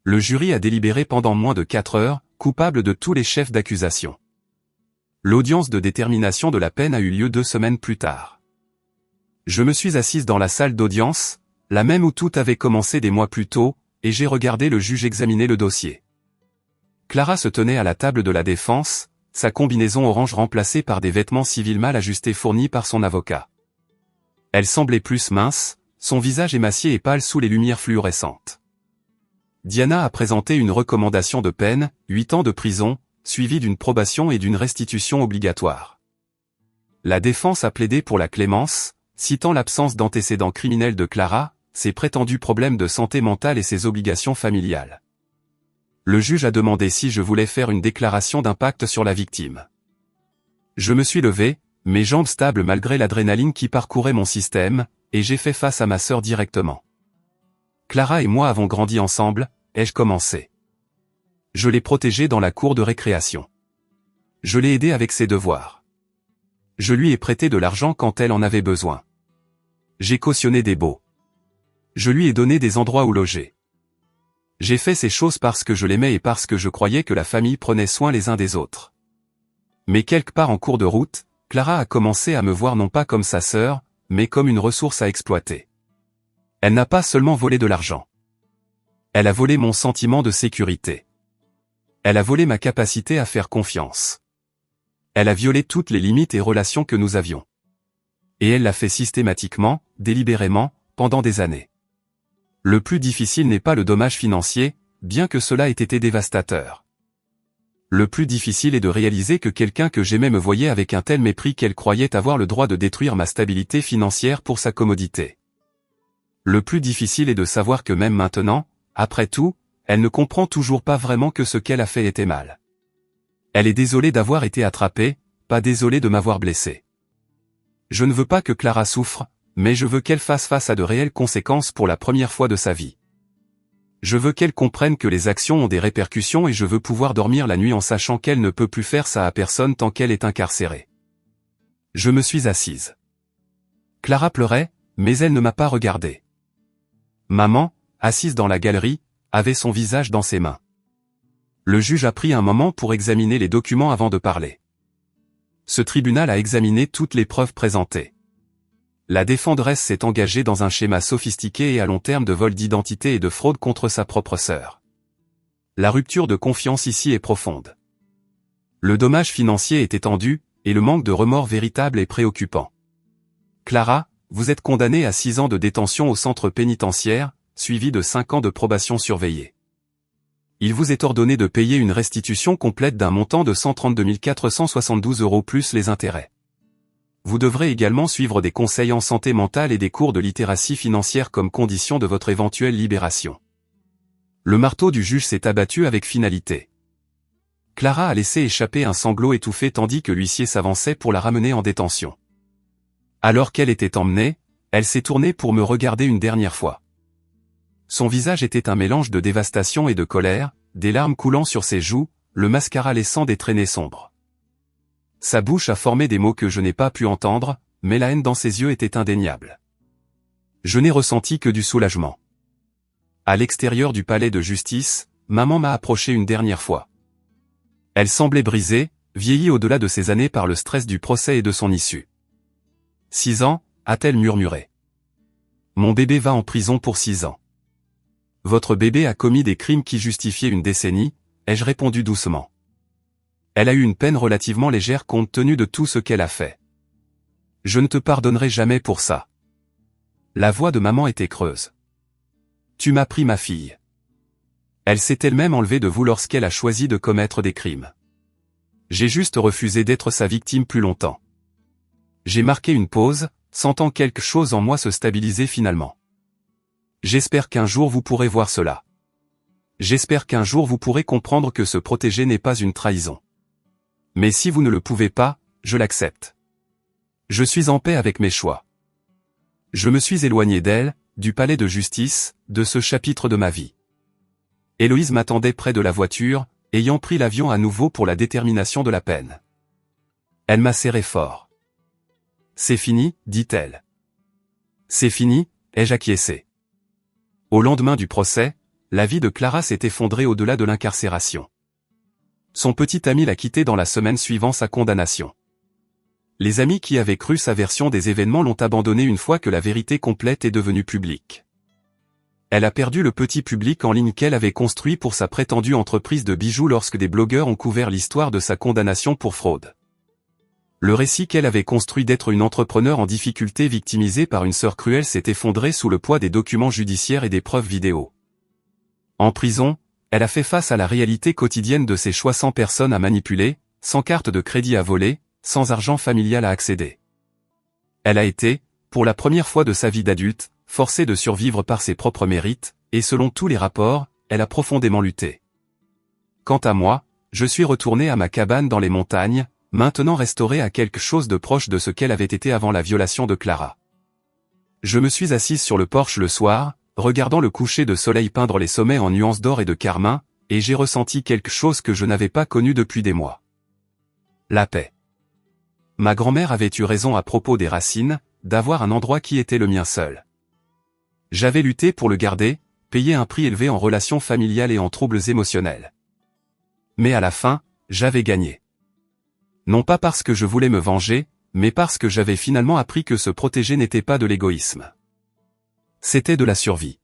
S1: Le jury a délibéré pendant moins de 4 heures, coupable de tous les chefs d'accusation. L'audience de détermination de la peine a eu lieu 2 semaines plus tard. Je me suis assise dans la salle d'audience, la même où tout avait commencé des mois plus tôt, et j'ai regardé le juge examiner le dossier. Clara se tenait à la table de la défense, sa combinaison orange remplacée par des vêtements civils mal ajustés fournis par son avocat. Elle semblait plus mince, son visage émacié et pâle sous les lumières fluorescentes. Diana a présenté une recommandation de peine, 8 ans de prison, suivie d'une probation et d'une restitution obligatoire. La défense a plaidé pour la clémence, citant l'absence d'antécédents criminels de Clara, ses prétendus problèmes de santé mentale et ses obligations familiales. Le juge a demandé si je voulais faire une déclaration d'impact sur la victime. Je me suis levé, mes jambes stables malgré l'adrénaline qui parcourait mon système, et j'ai fait face à ma sœur directement. Clara et moi avons grandi ensemble, ai-je commencé. Je l'ai protégée dans la cour de récréation. Je l'ai aidée avec ses devoirs. Je lui ai prêté de l'argent quand elle en avait besoin. J'ai cautionné des baux. Je lui ai donné des endroits où loger. J'ai fait ces choses parce que je l'aimais et parce que je croyais que la famille prenait soin les uns des autres. Mais quelque part en cours de route, Clara a commencé à me voir non pas comme sa sœur, mais comme une ressource à exploiter. Elle n'a pas seulement volé de l'argent. Elle a volé mon sentiment de sécurité. Elle a volé ma capacité à faire confiance. Elle a violé toutes les limites et relations que nous avions. Et elle l'a fait systématiquement, délibérément, pendant des années. Le plus difficile n'est pas le dommage financier, bien que cela ait été dévastateur. Le plus difficile est de réaliser que quelqu'un que j'aimais me voyait avec un tel mépris qu'elle croyait avoir le droit de détruire ma stabilité financière pour sa commodité. Le plus difficile est de savoir que même maintenant, après tout, elle ne comprend toujours pas vraiment que ce qu'elle a fait était mal. Elle est désolée d'avoir été attrapée, pas désolée de m'avoir blessé. Je ne veux pas que Clara souffre, mais je veux qu'elle fasse face à de réelles conséquences pour la première fois de sa vie. Je veux qu'elle comprenne que les actions ont des répercussions et je veux pouvoir dormir la nuit en sachant qu'elle ne peut plus faire ça à personne tant qu'elle est incarcérée. Je me suis assise. Clara pleurait, mais elle ne m'a pas regardé. Maman, assise dans la galerie, avait son visage dans ses mains. Le juge a pris un moment pour examiner les documents avant de parler. Ce tribunal a examiné toutes les preuves présentées. La défenderesse s'est engagée dans un schéma sophistiqué et à long terme de vol d'identité et de fraude contre sa propre sœur. La rupture de confiance ici est profonde. Le dommage financier est étendu, et le manque de remords véritable est préoccupant. Clara, vous êtes condamnée à 6 ans de détention au centre pénitentiaire, suivi de 5 ans de probation surveillée. Il vous est ordonné de payer une restitution complète d'un montant de 132 472 € plus les intérêts. Vous devrez également suivre des conseils en santé mentale et des cours de littératie financière comme condition de votre éventuelle libération. Le marteau du juge s'est abattu avec finalité. Clara a laissé échapper un sanglot étouffé tandis que l'huissier s'avançait pour la ramener en détention. Alors qu'elle était emmenée, elle s'est tournée pour me regarder une dernière fois. Son visage était un mélange de dévastation et de colère, des larmes coulant sur ses joues, le mascara laissant des traînées sombres. Sa bouche a formé des mots que je n'ai pas pu entendre, mais la haine dans ses yeux était indéniable. Je n'ai ressenti que du soulagement. À l'extérieur du palais de justice, maman m'a approché une dernière fois. Elle semblait brisée, vieillie au-delà de ses années par le stress du procès et de son issue. 6 ans, a-t-elle murmuré. Mon bébé va en prison pour 6 ans. Votre bébé a commis des crimes qui justifiaient une décennie, ai-je répondu doucement. Elle a eu une peine relativement légère compte tenu de tout ce qu'elle a fait. Je ne te pardonnerai jamais pour ça. La voix de maman était creuse. Tu m'as pris ma fille. Elle s'est elle-même enlevée de vous lorsqu'elle a choisi de commettre des crimes. J'ai juste refusé d'être sa victime plus longtemps. J'ai marqué une pause, sentant quelque chose en moi se stabiliser finalement. J'espère qu'un jour vous pourrez voir cela. J'espère qu'un jour vous pourrez comprendre que se protéger n'est pas une trahison. Mais si vous ne le pouvez pas, je l'accepte. Je suis en paix avec mes choix. Je me suis éloigné d'elle, du palais de justice, de ce chapitre de ma vie. Héloïse m'attendait près de la voiture, ayant pris l'avion à nouveau pour la détermination de la peine. Elle m'a serré fort. C'est fini, dit-elle. C'est fini, ai-je acquiescé. Au lendemain du procès, la vie de Clara s'est effondrée au-delà de l'incarcération. Son petit ami l'a quittée dans la semaine suivant sa condamnation. Les amis qui avaient cru sa version des événements l'ont abandonnée une fois que la vérité complète est devenue publique. Elle a perdu le petit public en ligne qu'elle avait construit pour sa prétendue entreprise de bijoux lorsque des blogueurs ont couvert l'histoire de sa condamnation pour fraude. Le récit qu'elle avait construit d'être une entrepreneure en difficulté victimisée par une sœur cruelle s'est effondré sous le poids des documents judiciaires et des preuves vidéo. En prison, elle a fait face à la réalité quotidienne de ses choix sans personne à manipuler, sans carte de crédit à voler, sans argent familial à accéder. Elle a été, pour la première fois de sa vie d'adulte, forcée de survivre par ses propres mérites, et selon tous les rapports, elle a profondément lutté. Quant à moi, je suis retourné à ma cabane dans les montagnes, maintenant restaurée à quelque chose de proche de ce qu'elle avait été avant la violation de Clara. Je me suis assise sur le porche le soir, regardant le coucher de soleil peindre les sommets en nuances d'or et de carmin, et j'ai ressenti quelque chose que je n'avais pas connu depuis des mois. La paix. Ma grand-mère avait eu raison à propos des racines, d'avoir un endroit qui était le mien seul. J'avais lutté pour le garder, payé un prix élevé en relations familiales et en troubles émotionnels. Mais à la fin, j'avais gagné. Non pas parce que je voulais me venger, mais parce que j'avais finalement appris que se protéger n'était pas de l'égoïsme. C'était de la survie.